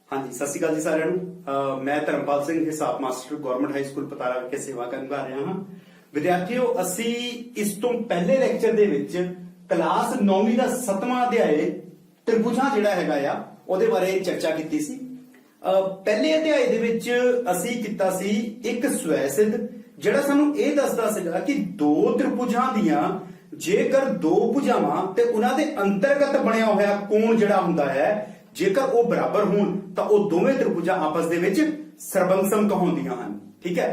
हाँ जी, सत श्री अकाल जी साਰਿਆਂ ਨੂੰ। मैं ਧਰਮਪਾਲ ਸਿੰਘ ਹਿਸਾਬ master government high school Patara ਵਿਖੇ ਸੇਵਾ ਕਰਨ ਕਰ ਰਿਹਾ ਹਾਂ। ਵਿਦਿਆਰਥੀਓ, ਅਸੀਂ ਇਸ ਤੋਂ ਪਹਿਲੇ ਲੈਕਚਰ ਦੇ ਵਿੱਚ ਕਲਾਸ 9ਵੀਂ ਦਾ 7ਵਾਂ ਅਧਿਆਇ ਤ੍ਰਿਭੁਜਾਂ ਜਿਹੜਾ ਹੈਗਾ ਆ ਉਹਦੇ ਬਾਰੇ ਚਰਚਾ ਕੀਤੀ ਸੀ। ਪਹਿਲੇ ਅਧਿਆਇ ਦੇ ਵਿੱਚ ਅਸੀਂ ਕੀਤਾ ਸੀ ਇੱਕ ਸਵੈ ਸਿੱਧ, ਜਿਹੜਾ ਸਾਨੂੰ ਇਹ ਦੱਸਦਾ ਸੀਗਾ ਕਿ ਦੋ ਤ੍ਰਿਭੁਜਾਂ ਦੀਆਂ ਜੇਕਰ ਦੋ ਭੁਜਾਵਾਂ ਤੇ ਉਹਨਾਂ ਦੇ ਅੰਤਰਗਤ ਬਣਿਆ ਹੋਇਆ ਕੋਣ ਜਿਹੜਾ ਹੁੰਦਾ ਹੈ, ਜੇਕਰ ਉਹ ਬਰਾਬਰ ਹੋਣ ਤਾਂ ਉਹ ਦੋਵੇਂ ਤ੍ਰਿਭੁਜਾਂ ਆਪਸ ਦੇ ਵਿੱਚ ਸਰਬੰਗਸਮ ਕਹਾਉਂਦੀਆਂ ਹਨ। ਠੀਕ ਹੈ।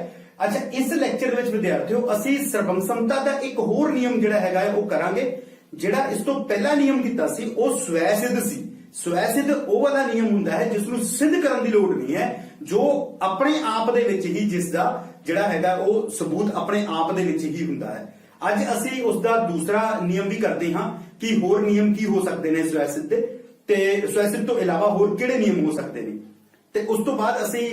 ਅੱਛਾ, ਇਸ ਲੈਕਚਰ ਦੇ ਵਿੱਚ ਵਿਦਿਆਰਥੀਓ ਅਸੀਂ ਸਰਬੰਗਸਮਤਾ ਦਾ ਇੱਕ ਹੋਰ ਨਿਯਮ ਜਿਹੜਾ ਹੈਗਾ ਉਹ ਕਰਾਂਗੇ। ਜਿਹੜਾ ਇਸ ਤੋਂ ਪਹਿਲਾ ਨਿਯਮ ਕੀਤਾ ਸੀ ਉਹ ਸਵੈ ਸਿੱਧ ਸੀ। ਸਵੈ ਸਿੱਧ ਉਹ ਵਾਲਾ ਨਿਯਮ ਹੁੰਦਾ ਹੈ ਜਿਸ ਨੂੰ ਸਿੱਧ ਕਰਨ ਦੀ ਲੋੜ ਨਹੀਂ ਹੈ, ਜੋ ਆਪਣੇ ਆਪ ਦੇ ਵਿੱਚ ਹੀ ਜਿਸ ਦਾ ਜਿਹੜਾ ਹੈਗਾ ਉਹ ਸਬੂਤ ਆਪਣੇ ਆਪ ਦੇ ਵਿੱਚ ਹੀ ਹੁੰਦਾ ਹੈ। ਅੱਜ ਅਸੀਂ ਉਸ ਦਾ ਦੂਸਰਾ ਨਿਯਮ ਵੀ ਕਰਦੇ ਹਾਂ ਕਿ ਹੋਰ ਨਿਯਮ ਕੀ ਹੋ ਸਕਦੇ ਨੇ ਸਵੈ ਸਿੱਧ ਦੇ, ਤੇ ਸਵੈ ਸਿੱਧ ਤੋਂ ਇਲਾਵਾ ਹੋਰ ਕਿਹੜੇ ਨਿਯਮ ਹੋ ਸਕਦੇ ਨੇ। ਤੇ ਉਸ ਤੋਂ ਬਾਅਦ ਅਸੀਂ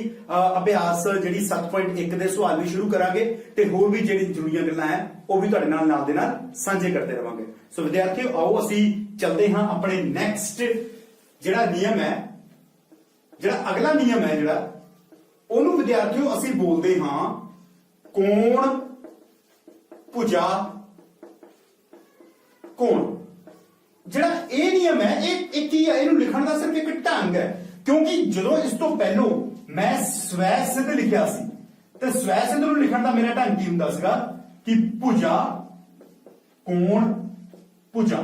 ਅਭਿਆਸ ਜਿਹੜੀ 7.1 ਦੇ ਸਵਾਲ ਵੀ ਸ਼ੁਰੂ ਕਰਾਂਗੇ ਤੇ ਹੋਰ ਵੀ ਜਿਹੜੀ ਜ਼ਰੂਰੀਆਂ ਗੱਲਾਂ ਹੈ ਉਹ ਵੀ ਤੁਹਾਡੇ ਨਾਲ ਦੇ ਨਾਲ ਸਾਂਝੇ ਕਰਦੇ ਰਵਾਂਗੇ। ਸੋ ਵਿਦਿਆਰਥੀਓ, ਆਓ ਅਸੀਂ ਚੱਲਦੇ ਹਾਂ ਆਪਣੇ ਨੈਕਸਟ ਜਿਹੜਾ ਨਿਯਮ ਹੈ, ਜਿਹੜਾ ਅਗਲਾ ਨਿਯਮ ਹੈ ਜਿਹੜਾ ਉਹਨੂੰ ਵਿਦਿਆਰਥੀਓ ਅਸੀਂ ਬੋਲਦੇ ਹਾਂ ਕੋਣ ਭੁਜਾ ਕੋਣ। ਜਿਹੜਾ ਇਹ ਨਿਯਮ ਹੈ ਇਹ ਕੀ ਹੈ, ਇਹਨੂੰ ਲਿਖਣ ਦਾ ਸਿਰਫ ਇੱਕ ਢੰਗ ਹੈ, ਕਿਉਂਕਿ ਜਦੋਂ ਇਸ ਤੋਂ ਪਹਿਲੋਂ ਮੈਂ ਸਵੈ ਸਿੱਧ ਲਿਖਿਆ ਸੀ ਤੇ ਸਵੈ ਸਿੱਧ ਨੂੰ ਲਿਖਣ ਦਾ ਮੇਰਾ ਢੰਗ ਕੀ ਹੁੰਦਾ ਸੀਗਾ ਕਿ ਭੁਜਾ ਕੋਣ ਭੁਜਾ।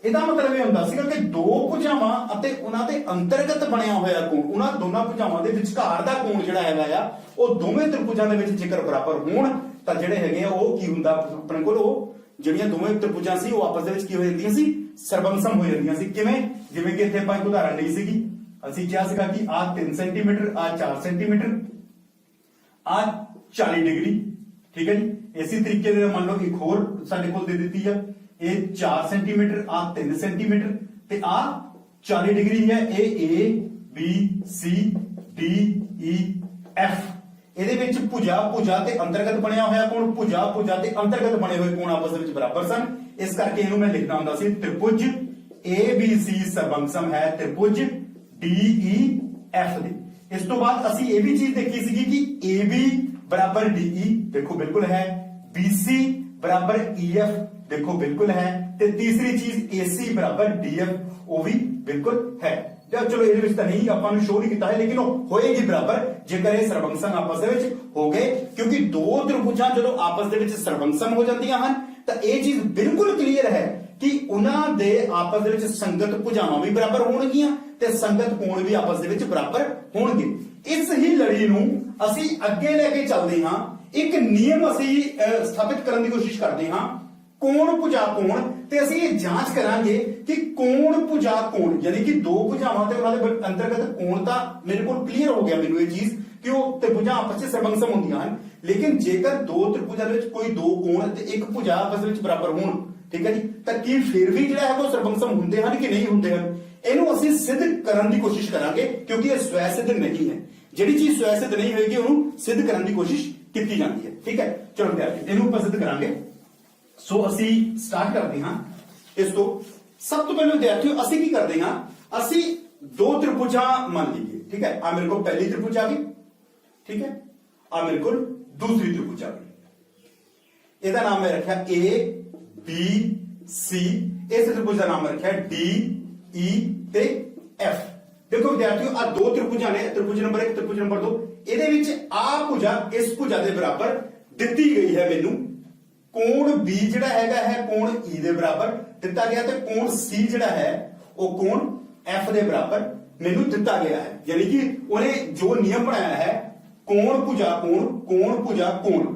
ਇਹਦਾ ਮਤਲਬ ਇਹ ਹੁੰਦਾ ਸੀਗਾ ਕਿ ਦੋ ਭੁਜਾਵਾਂ ਅਤੇ ਉਹਨਾਂ ਦੇ ਅੰਤਰਗਤ ਬਣਿਆ ਹੋਇਆ ਕੋਣ, ਉਹਨਾਂ ਦੋਨਾਂ ਭੁਜਾਵਾਂ ਦੇ ਵਿਚਕਾਰ ਦਾ ਕੋਣ ਜਿਹੜਾ ਹੈਗਾ ਆ ਉਹ ਦੋਵੇਂ ਤ੍ਰਿਭੁਜਾਂ ਦੇ ਵਿੱਚ ਜੇਕਰ ਬਰਾਬਰ ਹੋਣ ਤਾਂ ਜਿਹੜੇ ਹੈਗੇ ਆ ਉਹ ਕੀ ਹੁੰਦਾ ਆਪਣੇ ਕੋਲ, ਉਹ ਜਿਹੜੀਆਂ ਦੋਵੇਂ ਤ੍ਰਿਭੁਜਾਂ ਸੀ ਉਹ ਆਪਸ ਦੇ ਵਿੱਚ ਕੀ ਹੋ ਜਾਂਦੀਆਂ ਸੀ, ਸਰਬੰਗਸਮ ਹੋ ਜਾਂਦੀਆਂ ਸੀ। ਕਿਵੇਂ? ਜਿਵੇਂ ਕਿ ਇੱਥੇ ਆਪਾਂ ਇੱਕ ਉਦਾਹਰਣ ਲਈ ਸੀਗੀ, ਅਸੀਂ ਕਿਹਾ ਸੀਗਾ ਕਿ ਆਹ 3 ਸੈਂਟੀਮੀਟਰ, ਆਹ 4 ਸੈਂਟੀਮੀਟਰ, ਆਹ 40 ਡਿਗਰੀ। ਠੀਕ ਹੈ ਜੀ। ਇਸੇ ਤਰੀਕੇ ਦੇ ਮੰਨ ਲਓ ਇੱਕ ਹੋਰ ਸਾਡੇ ਕੋਲ ਦੇ ਦਿੱਤੀ ਆ, ਇਹ 4 ਸੈਂਟੀਮੀਟਰ, ਆਹ 3 ਸੈਂਟੀਮੀਟਰ ਤੇ ਆਹ 40 ਡਿਗਰੀ ਹੈ। ਇਹ A B C D E F, ਇਹਦੇ ਵਿੱਚ ਭੁਜਾ ਤੇ ਅੰਤਰਗਤ ਬਣਿਆ ਹੋਇਆ ਕੋਣ, ਭੁਜਾ ਤੇ ਅੰਤਰਗਤ ਬਣੇ ਹੋਏ ਕੋਣ ਆਪਸ ਵਿੱਚ ਬਰਾਬਰ ਸਨ। ਇਸ ਕਰਕੇ ਇਹਨੂੰ ਮੈਂ ਲਿਖਦਾ ਹੁੰਦਾ ਸੀ ਤ੍ਰਿਭੁਜ ABC ਸਰਬੰਗਸਮ ਹੈ ਤ੍ਰਿਭੁਜ DEF ਦੇ। ਇਸ ਤੋਂ ਬਾਅਦ ਅਸੀਂ ਇਹ ਵੀ ਚੀਜ਼ ਦੇਖੀ ਸੀਗੀ ਕਿ AB ਬਰਾਬਰ DE ਦੇਖੋ ਬਿਲਕੁਲ ਹੈ, BC ਬਰਾਬਰ EF ਦੇਖੋ ਬਿਲਕੁਲ ਹੈ, ਤੇ ਤੀਸਰੀ ਚੀਜ਼ AC ਬਰਾਬਰ DF ਉਹ ਵੀ ਬਿਲਕੁਲ ਹੈ। ਚਲੋ ਇਹਦੇ ਵਿੱਚ ਤਾਂ ਨਹੀਂ ਆਪਾਂ ਨੂੰ ਸ਼ੋਅ ਨਹੀਂ ਕੀਤਾ ਹੈ, ਲੇਕਿਨ ਉਹ ਹੋਏਗੀ ਬਰਾਬਰ ਜੇਕਰ ਇਹ ਸਰਬੰਗਸਮ ਆਪਸ ਦੇ ਵਿੱਚ ਹੋ ਗਏ, ਕਿਉਂਕਿ ਦੋ ਤ੍ਰਿਭੁਜਾਂ ਜਦੋਂ ਆਪਸ ਦੇ ਵਿੱਚ ਸਰਬੰਗਸਮ ਹੋ ਜਾਂਦੀਆਂ ਹਨ ਤਾਂ ਇਹ ਚੀਜ਼ ਬਿਲਕੁਲ ਕਲੀਅਰ ਹੈ ਕਿ ਉਹਨਾਂ ਦੇ ਆਪਸ ਦੇ ਵਿੱਚ ਸੰਗਤ ਭੁਜਾਵਾਂ ਵੀ ਬਰਾਬਰ ਹੋਣਗੀਆਂ ਤੇ ਸੰਗਤ ਕੋਣ ਵੀ ਆਪਸ ਦੇ ਵਿੱਚ ਬਰਾਬਰ ਹੋਣਗੇ। ਇਸ ਹੀ ਲੜੀ ਨੂੰ ਅਸੀਂ ਅੱਗੇ ਲੈ ਕੇ ਚੱਲਦੇ ਹਾਂ। ਇੱਕ ਨਿਯਮ ਅਸੀਂ ਸਥਾਪਿਤ ਕਰਨ ਦੀ ਕੋਸ਼ਿਸ਼ ਕਰਦੇ ਹਾਂ, ਕੋਣ ਭੁਜਾ ਕੋਣ, ਤੇ ਅਸੀਂ ਇਹ ਜਾਂਚ ਕਰਾਂਗੇ ਕਿ ਕੋਣ ਭੁਜਾ ਕੋਣ, ਯਾਨੀ ਕਿ ਦੋ ਭੁਜਾਵਾਂ ਤੇ ਉਹਨਾਂ ਦੇ ਅੰਤਰਗਤ ਕੋਣ ਤਾਂ ਮੇਰੇ ਕੋਲ ਕਲੀਅਰ ਹੋ ਗਿਆ ਮੈਨੂੰ ਇਹ ਚੀਜ਼ ਕਿ ਉਹ ਤ੍ਰਿਭੁਜਾਂ ਆਪਸ ਵਿੱਚ ਸਰਬੰਗਸਮ ਹੁੰਦੀਆਂ ਹਨ। ਲੇਕਿਨ ਜੇਕਰ ਦੋ ਤ੍ਰਿਭੁਜਾਂ ਦੇ ਵਿੱਚ ਕੋਈ ਦੋ ਕੋਣ ਤੇ ਇੱਕ ਭੁਜਾ ਆਪਸ ਵਿੱਚ ਬਰਾਬਰ ਹੋਣ, ਠੀਕ ਹੈ ਜੀ, ਤਾਂ ਕੀ ਫਿਰ ਵੀ ਜਿਹੜਾ ਹੈ ਉਹ ਸਰਬੰਗਸਮ ਹੁੰਦੇ ਹਨ ਕਿ ਨਹੀਂ ਹੁੰਦੇ ਹਨ, ਇਹਨੂੰ ਅਸੀਂ ਸਿੱਧ ਕਰਨ ਦੀ ਕੋਸ਼ਿਸ਼ ਕਰਾਂਗੇ, ਕਿਉਂਕਿ ਇਹ ਸਵੈ ਸਿੱਧ ਨਹੀਂ ਹੈ। ਜਿਹੜੀ ਚੀਜ਼ ਸਵੈ ਸਿੱਧ ਨਹੀਂ ਹੋਏਗੀ ਉਹਨੂੰ ਸਿੱਧ ਕਰਨ ਦੀ ਕੋਸ਼ਿਸ਼ ਕੀਤੀ ਜਾਂਦੀ ਹੈ। ਠੀਕ ਹੈ, ਚਲੋ ਵਿਦਿਆਰਥੀ ਇਹਨੂੰ ਆਪਾਂ ਸਿੱਧ ਕਰਾਂਗੇ। ਸੋ ਅਸੀਂ ਸਟਾਰਟ ਕਰਦੇ ਹਾਂ ਇਸ ਤੋਂ। ਸਭ ਤੋਂ ਪਹਿਲਾਂ ਵਿਦਿਆਰਥੀਓ ਅਸੀਂ ਕੀ ਕਰਦੇ ਹਾਂ, ਅਸੀਂ ਦੋ ਤ੍ਰਿਭੁਜਾਂ ਮੰਨ ਲਈਏ। ਠੀਕ ਹੈ, ਆ ਮੇਰੇ ਕੋਲ ਪਹਿਲੀ ਤ੍ਰਿਭੁਜ ਆ ਗਈ, ਠੀਕ ਹੈ, ਆ ਮੇਰੇ ਕੋਲ ਦੂਸਰੀ ਤ੍ਰਿਭੁਜ ਆ ਗਈ। ਇਹਦਾ ਨਾਮ ਮੈਂ ਰੱਖਿਆ A B C, ਇਸ ਤ੍ਰਿਭੁਜ ਦਾ ਨਾਮ ਰੱਖਿਆ D E ਤੇ F। ਦੇਖੋ ਵਿਦਿਆਰਥੀਓ, ਆ ਦੋ ਤ੍ਰਿਭੁਜਾਂ ਨੇ, ਤ੍ਰਿਭੁਜ ਨੰਬਰ 1 ਤ੍ਰਿਭੁਜ ਨੰਬਰ 2। ਇਹਦੇ ਵਿੱਚ ਆ ਭੁਜਾ ਇਸ ਭੁਜਾ ਦੇ ਬਰਾਬਰ ਦਿੱਤੀ ਗਈ ਹੈ ਮੈਨੂੰ। ਕੋਣ B ਜਿਹੜਾ ਹੈਗਾ ਹੈ ਕੋਣ E ਦੇ ਬਰਾਬਰ ਦਿੱਤਾ ਗਿਆ, ਤੇ ਕੋਣ C ਜਿਹੜਾ ਹੈ ਉਹ ਕੋਣ F ਦੇ ਬਰਾਬਰ ਮੈਨੂੰ ਦਿੱਤਾ ਗਿਆ ਹੈ। ਯਾਨੀ ਕਿ ਉਹਨੇ ਜੋ ਨਿਯਮ ਬਣਾਇਆ ਹੈ ਕੋਣ ਭੁਜਾ ਕੋਣ, ਕੋਣ ਭੁਜਾ ਕੋਣ,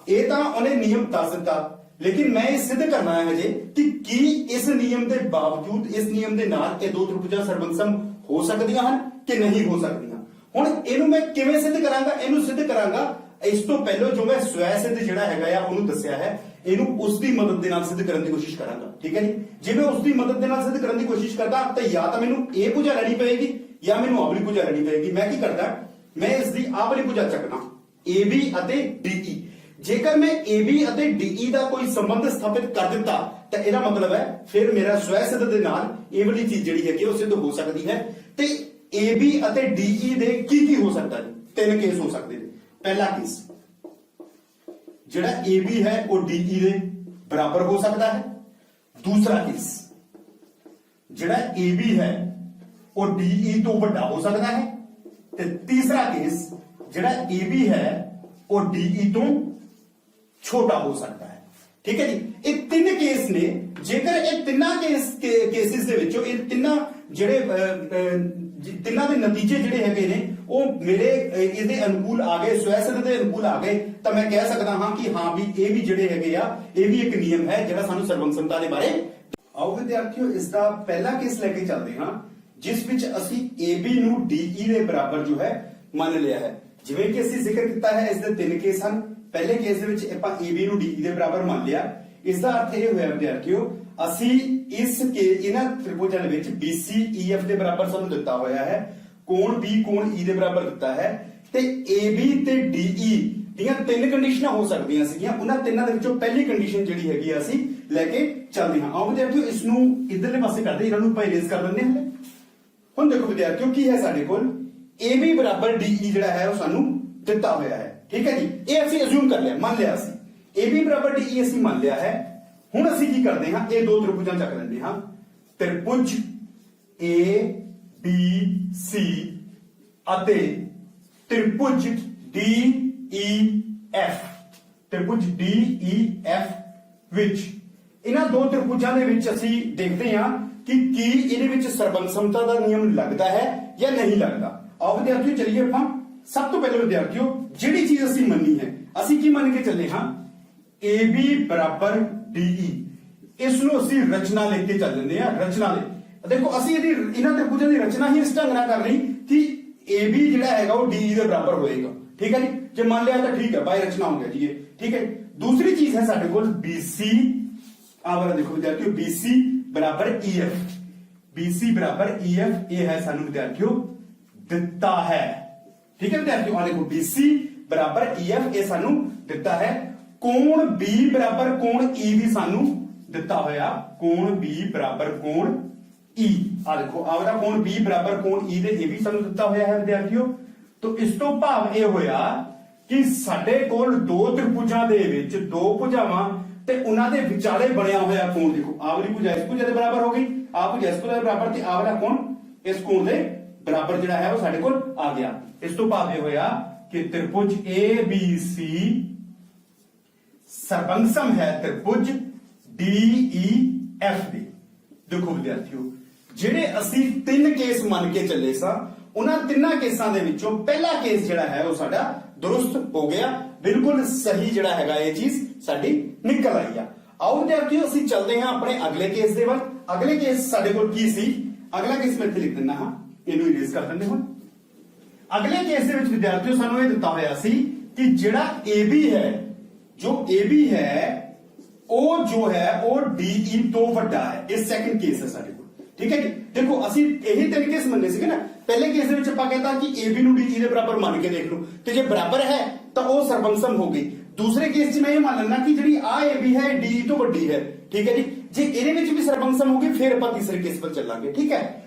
ਇਹ ਤਾਂ ਉਹਨੇ ਨਿਯਮ ਦੱਸ ਦਿੱਤਾ, ਲੇਕਿਨ ਮੈਂ ਇਹ ਸਿੱਧ ਕਰਨਾ ਹੈ ਹਜੇ ਕਿ ਕੀ ਇਸ ਨਿਯਮ ਦੇ ਬਾਵਜੂਦ, ਇਸ ਨਿਯਮ ਦੇ ਨਾਲ ਇਹ ਦੋ ਤ੍ਰਿਭੁਜਾਂ ਸਰਬੰਗਸਮ ਹੋ ਸਕਦੀਆਂ ਹਨ ਕਿ ਨਹੀਂ ਹੋ ਸਕਦੀਆਂ। ਹੁਣ ਇਹਨੂੰ ਮੈਂ ਕਿਵੇਂ ਸਿੱਧ ਕਰਾਂਗਾ? ਇਹਨੂੰ ਸਿੱਧ ਕਰਾਂਗਾ ਇਸ ਤੋਂ ਪਹਿਲਾਂ ਜੋ ਮੈਂ ਸਵੈ ਸਿੱਧ ਜਿਹੜਾ ਹੈਗਾ ਆ ਉਹਨੂੰ ਦੱਸਿਆ ਹੈ, ਇਹਨੂੰ ਉਸ ਦੀ ਮਦਦ ਦੇ ਨਾਲ ਸਿੱਧ ਕਰਨ ਦੀ ਕੋਸ਼ਿਸ਼ ਕਰਾਂਗਾ। ਠੀਕ ਹੈ ਜੀ। ਜੇ ਮੈਂ ਉਸ ਦੀ ਮਦਦ ਦੇ ਨਾਲ ਸਿੱਧ ਕਰਨ ਦੀ ਕੋਸ਼ਿਸ਼ ਕਰਦਾ ਤਾਂ ਜਾਂ ਤਾਂ ਮੈਨੂੰ ਇਹ ਭੁਜਾ ਲੈਣੀ ਪਏਗੀ ਜਾਂ ਮੈਨੂੰ ਆਹ ਵਾਲੀ ਭੁਜਾ ਲੈਣੀ ਪਏਗੀ। ਮੈਂ ਕੀ ਕਰਦਾ, ਮੈਂ ਇਸ ਦੀ ਆਹ ਵਾਲੀ ਭੁਜਾ ਚੱਕਣਾ AB ਅਤੇ DE। ਜੇਕਰ ਮੈਂ AB ਅਤੇ DE ਦਾ ਕੋਈ ਸੰਬੰਧ ਸਥਾਪਿਤ ਕਰ ਦਿੱਤਾ ਤਾਂ ਇਹਦਾ ਮਤਲਬ ਹੈ ਫਿਰ ਮੇਰਾ ਸਵੈ ਸਿੱਧ ਦੇ ਨਾਲ ਇਹ ਵਾਲੀ ਚੀਜ਼ ਜਿਹੜੀ ਹੈਗੀ ਉਹ ਸਿੱਧ ਹੋ ਸਕਦੀ ਹੈ। ਤੇ AB ਅਤੇ DE ਦੇ ਕੀ ਹੋ ਸਕਦਾ ਜੀ? ਤਿੰਨ ਕੇਸ ਹੋ ਸਕਦੇ ਨੇ। ਪਹਿਲਾ ਕੇਸ ਜਿਹੜਾ AB ਹੈ ਉਹ DE ਦੇ ਬਰਾਬਰ ਹੋ ਸਕਦਾ ਹੈ। ਦੂਸਰਾ ਕੇਸ ਜਿਹੜਾ AB ਹੈ ਉਹ DE ਤੋਂ ਵੱਡਾ ਹੋ ਸਕਦਾ ਹੈ ਤੇ ਤੀਸਰਾ ਕੇਸ ਜਿਹੜਾ AB ਹੈ ਉਹ DE ਤੋਂ ਛੋਟਾ ਹੋ ਸਕਦਾ ਹੈ। ਠੀਕ ਹੈ ਜੀ, ਇਹ ਤਿੰਨ ਕੇਸ ਨੇ। ਜੇਕਰ ਇਹ ਤਿੰਨਾਂ ਕੇਸਿਸ ਦੇ ਵਿੱਚੋਂ ਇਹ ਤਿੰਨਾਂ ਤਿੰਨਾਂ ਦੇ ਨਤੀਜੇ ਜਿਹੜੇ ਹੈਗੇ ਨੇ ਉਹ ਮੇਰੇ ਇਹਦੇ ਅਨੁਕੂਲ ਆ ਗਏ, ਸਵੈਸਿੱਧ ਦੇ ਅਨੁਕੂਲ ਆ ਗਏ, ਤਾਂ ਮੈਂ ਕਹਿ ਸਕਦਾ ਹਾਂ ਕਿ ਹਾਂ ਵੀ ਇਹ ਵੀ ਜਿਹੜੇ ਹੈਗੇ ਆ ਇਹ ਵੀ ਇੱਕ ਨਿਯਮ ਹੈ ਜਿਹੜਾ ਸਾਨੂੰ ਸਰਵੰਗਸਮਤਾ ਦੇ ਬਾਰੇ। ਆਓ ਵਿਦਿਆਰਥੀਓ ਇਸ ਦਾ ਪਹਿਲਾ ਕੇਸ ਲੈ ਕੇ ਚੱਲਦੇ ਹਾਂ ਜਿਸ ਵਿੱਚ ਅਸੀਂ AB ਨੂੰ DE ਦੇ ਬਰਾਬਰ ਜੋ ਹੈ ਮੰਨ ਲਿਆ ਹੈ। ਜਿਵੇਂ ਕਿ ਅਸੀਂ ਜ਼ਿਕਰ ਕੀਤਾ ਹੈ ਇਸ ਦੇ ਤਿੰਨ ਕੇਸ ਹਨ। ਪਹਿਲੇ ਕੇਸ ਦੇ ਵਿੱਚ ਆਪਾਂ AB ਨੂੰ DE ਦੇ ਬਰਾਬਰ ਮੰਨ ਲਿਆ। ਇਸ ਦਾ ਅਰਥ ਇਹ ਹੋਇਆ ਵਿਦਿਆਰਥੀਓ ਅਸੀਂ ਇਹਨਾਂ ਤ੍ਰਿਭੁਜਾਂ ਦੇ ਵਿੱਚ BC EF ਦੇ ਬਰਾਬਰ ਸਾਨੂੰ ਦਿੱਤਾ ਹੋਇਆ ਹੈ, ਕੋਣ B ਕੋਣ E ਦੇ ਬਰਾਬਰ ਦਿੱਤਾ ਹੈ ਤੇ AB ਤੇ DE ਦੀਆਂ ਤਿੰਨ ਕੰਡੀਸ਼ਨਾਂ ਹੋ ਸਕਦੀਆਂ ਸੀਗੀਆਂ। ਉਹਨਾਂ ਤਿੰਨਾਂ ਦੇ ਵਿੱਚੋਂ ਪਹਿਲੀ ਕੰਡੀਸ਼ਨ ਜਿਹੜੀ ਹੈਗੀ ਆ ਅਸੀਂ ਲੈ ਕੇ ਚੱਲਦੇ ਹਾਂ। ਆਓ ਵਿਦਿਆਰਥੀਓ ਇਸ ਨੂੰ ਇਧਰਲੇ ਪਾਸੇ ਕਰਦੇ, ਇਹਨਾਂ ਨੂੰ ਆਪਾਂ ਇਰੇਜ਼ ਕਰ ਦਿੰਦੇ ਹਾਂ। ਹੁਣ ਦੇਖੋ ਵਿਦਿਆਰਥੀਓ ਕੀ ਹੈ ਸਾਡੇ ਕੋਲ AB ਬਰਾਬਰ DE ਜਿਹੜਾ ਹੈ ਉਹ ਸਾਨੂੰ ਦਿੱਤਾ ਹੋਇਆ ਹੈ। ਠੀਕ ਹੈ ਜੀ, ਇਹ ਅਸੀਂ ਅਜ਼ੂਮ ਕਰ ਲਿਆ, ਮੰਨ ਲਿਆ ਅਸੀਂ AB ਬਰਾਬਰ DE ਅਸੀਂ ਮੰਨ ਲਿਆ ਹੈ। ਹੁਣ ਅਸੀਂ ਕੀ ਕਰਦੇ ਹਾਂ, ਇਹ ਦੋ ਤ੍ਰਿਭੁਜਾਂ ਚੱਕ ਲੈਂਦੇ ਹਾਂ। ਤ੍ਰਿਭੁਜ ABC ਅਤੇ ਤ੍ਰਿਭੁਜ DEF। ਤ੍ਰਿਭੁਜ DEF ਵਿੱਚ ਇਹਨਾਂ ਦੋ ਤ੍ਰਿਭੁਜਾਂ ਦੇ ਵਿੱਚ ਅਸੀਂ ਦੇਖਦੇ ਹਾਂ ਕਿ ਕੀ ਇਹਦੇ ਵਿੱਚ ਸਰਵੰਗਸਮਤਾ ਦਾ ਨਿਯਮ ਲੱਗਦਾ ਹੈ ਜਾਂ ਨਹੀਂ ਲੱਗਦਾ। ਆਓ ਵਿਦਿਆਰਥੀਓ ਚਲਿਏ ਆਪਾਂ ਸਭ ਤੋਂ ਪਹਿਲੇ ਵਿਦਿਆਰਥੀਓ ਜਿਹੜੀ ਚੀਜ਼ ਅਸੀਂ ਮੰਨੀ ਹੈ ਅਸੀਂ ਕੀ ਮੰਨ ਕੇ ਚੱਲੇ ਹਾਂ, AB ਬਰਾਬਰ DE। ਇਸ ਨੂੰ ਅਸੀਂ ਰਚਨਾ ਲਿਖ ਕੇ ਚੱਲ ਜਾਂਦੇ ਹਾਂ। ਰਚਨਾ ਲਿਖ ਦੇਖੋ ਅਸੀਂ ਇਹਨਾਂ ਤ੍ਰਿਭੁਜਾਂ ਦੀ ਰਚਨਾ ਹੀ ਇਸ ਢੰਗ ਨਾਲ ਕਰ ਲਈ ਕਿ AB ਜਿਹੜਾ ਹੈਗਾ ਉਹ DE ਦੇ ਬਰਾਬਰ ਹੋਏਗਾ। ਠੀਕ ਹੈ ਜੀ, ਜੇ ਮੰਨ ਲਿਆ ਤਾਂ ਠੀਕ ਹੈ, ਬਾਈ ਰਚਨਾ ਹੋ ਗਿਆ ਜੀ ਇਹ। ਠੀਕ ਹੈ, ਦੂਸਰੀ ਚੀਜ਼ ਹੈ ਸਾਡੇ ਕੋਲ BC। ਆ ਵਾਲਾ ਦੇਖੋ ਵਿਦਿਆਰਥੀਓ BC ਬਰਾਬਰ EF। BC ਬਰਾਬਰ EF ਇਹ ਹੈ ਸਾਨੂੰ ਵਿਦਿਆਰਥੀਓ ਦਿੱਤਾ ਹੈ। ਠੀਕ ਹੈ ਵਿਦਿਆਰਥੀਓ, ਆ ਦੇਖੋ BC ਬਰਾਬਰ EF ਇਹ ਸਾਨੂੰ ਦਿੱਤਾ ਹੈ। ਕੋਣ B ਬਰਾਬਰ ਕੋਣ E ਵੀ ਸਾਨੂੰ ਦਿੱਤਾ ਹੋਇਆ, ਕੋਣ B ਬਰਾਬਰ ਕੋਣ E। ਆ ਦੇਖੋ ਆ ਵਾਲਾ ਕੋਣ B ਬਰਾਬਰ ਕੋਣ E ਦੇ ਇਹ ਵੀ ਸਾਨੂੰ ਦਿੱਤਾ ਹੋਇਆ ਹੈ ਵਿਦਿਆਰਥੀਓ। तो इस तो भाव यह होया कि साडे कोल दो त्रिभुजां दे विच दो भुजावां ते उन्हां दे विचाले बनिया होया कोण देखो आ वाली भुजा इस भुजा दे बराबर हो गई, आ भुजा इस भुजा दे बराबर ते आ वाला कोण इस कोण दे बराबर जिहड़ा है वो साडे कोल आ गया। इस तो भाव यह होया कि त्रिभुज ABC सर्वंगसम है त्रिभुज DEF दे। देखो विद्यार्थियों ਜਿਹੜੇ ਅਸੀਂ ਤਿੰਨ ਕੇਸ ਮੰਨ ਕੇ ਚੱਲੇ ਸਾਂ ਉਹਨਾਂ ਤਿੰਨਾਂ ਕੇਸਾਂ ਦੇ ਵਿੱਚੋਂ ਪਹਿਲਾ ਕੇਸ ਜਿਹੜਾ ਹੈ ਉਹ ਸਾਡਾ ਦੁਰਸਤ ਹੋ ਗਿਆ, ਬਿਲਕੁਲ ਸਹੀ ਜਿਹੜਾ ਹੈਗਾ ਇਹ ਚੀਜ਼ ਸਾਡੀ ਨਿਕਲ ਆਈ ਆ। ਆਓ ਵਿਦਿਆਰਥੀਓ ਅਸੀਂ ਚੱਲਦੇ ਹਾਂ ਆਪਣੇ ਅਗਲੇ ਕੇਸ ਦੇ ਵੱਲ। ਅਗਲੇ ਕੇਸ ਸਾਡੇ ਕੋਲ ਕੀ ਸੀ, ਅਗਲਾ ਕੇਸ ਮੈਂ ਇੱਥੇ ਲਿਖ ਦਿੰਦਾ ਹਾਂ, ਇਹਨੂੰ ਇਰੇਜ਼ ਕਰ ਦਿੰਦੇ ਹੁਣ। ਅਗਲੇ ਕੇਸ ਦੇ ਵਿੱਚ ਵਿਦਿਆਰਥੀਓ ਸਾਨੂੰ ਇਹ ਦਿੱਤਾ ਹੋਇਆ ਸੀ ਕਿ ਜਿਹੜਾ AB ਹੈ, ਜੋ AB ਹੈ ਉਹ ਜੋ ਹੈ ਉਹ DE ਤੋਂ ਵੱਡਾ ਹੈ। ਇਹ ਸੈਕੰਡ ਕੇਸ ਹੈ ਸਾਡੇ ਕੋਲ। ठीक है जी, देखो ਅਸੀਂ ਇਹੀ ਤਿੰਨ ਕੇਸ ਮੰਨੇ ਸੀਗੇ ਨਾ। ਪਹਿਲੇ ਕੇਸ ਦੇ ਵਿੱਚ ਆਪਾਂ ਕਹਿੰਦਾ ਕਿ AB ਨੂੰ DE ਦੇ ਬਰਾਬਰ ਮੰਨ ਕੇ ਦੇਖ ਲਓ ਤੇ ਜੇ ਬਰਾਬਰ ਹੈ ਤਾਂ ਉਹ ਸਰਵੰਗਸਮ ਹੋ ਗਈ। ਦੂਸਰੇ ਕੇਸ 'ਚ ਮੈਂ ਇਹ ਮੰਨ ਲੈਣਾ ਕਿ ਜਿਹੜੀ ਆ AB ਹੈ DE ਤੋਂ ਵੱਡੀ ਹੈ। ਠੀਕ ਹੈ ਜੀ, ਜੇ ਇਹਦੇ ਵਿੱਚ ਵੀ ਸਰਵੰਗਸਮ ਹੋ ਗਈ ਫਿਰ ਆਪਾਂ ਤੀਸਰੇ ਕੇਸ ਪਰ ਚੱਲਾਂਗੇ। ਠੀਕ ਹੈ,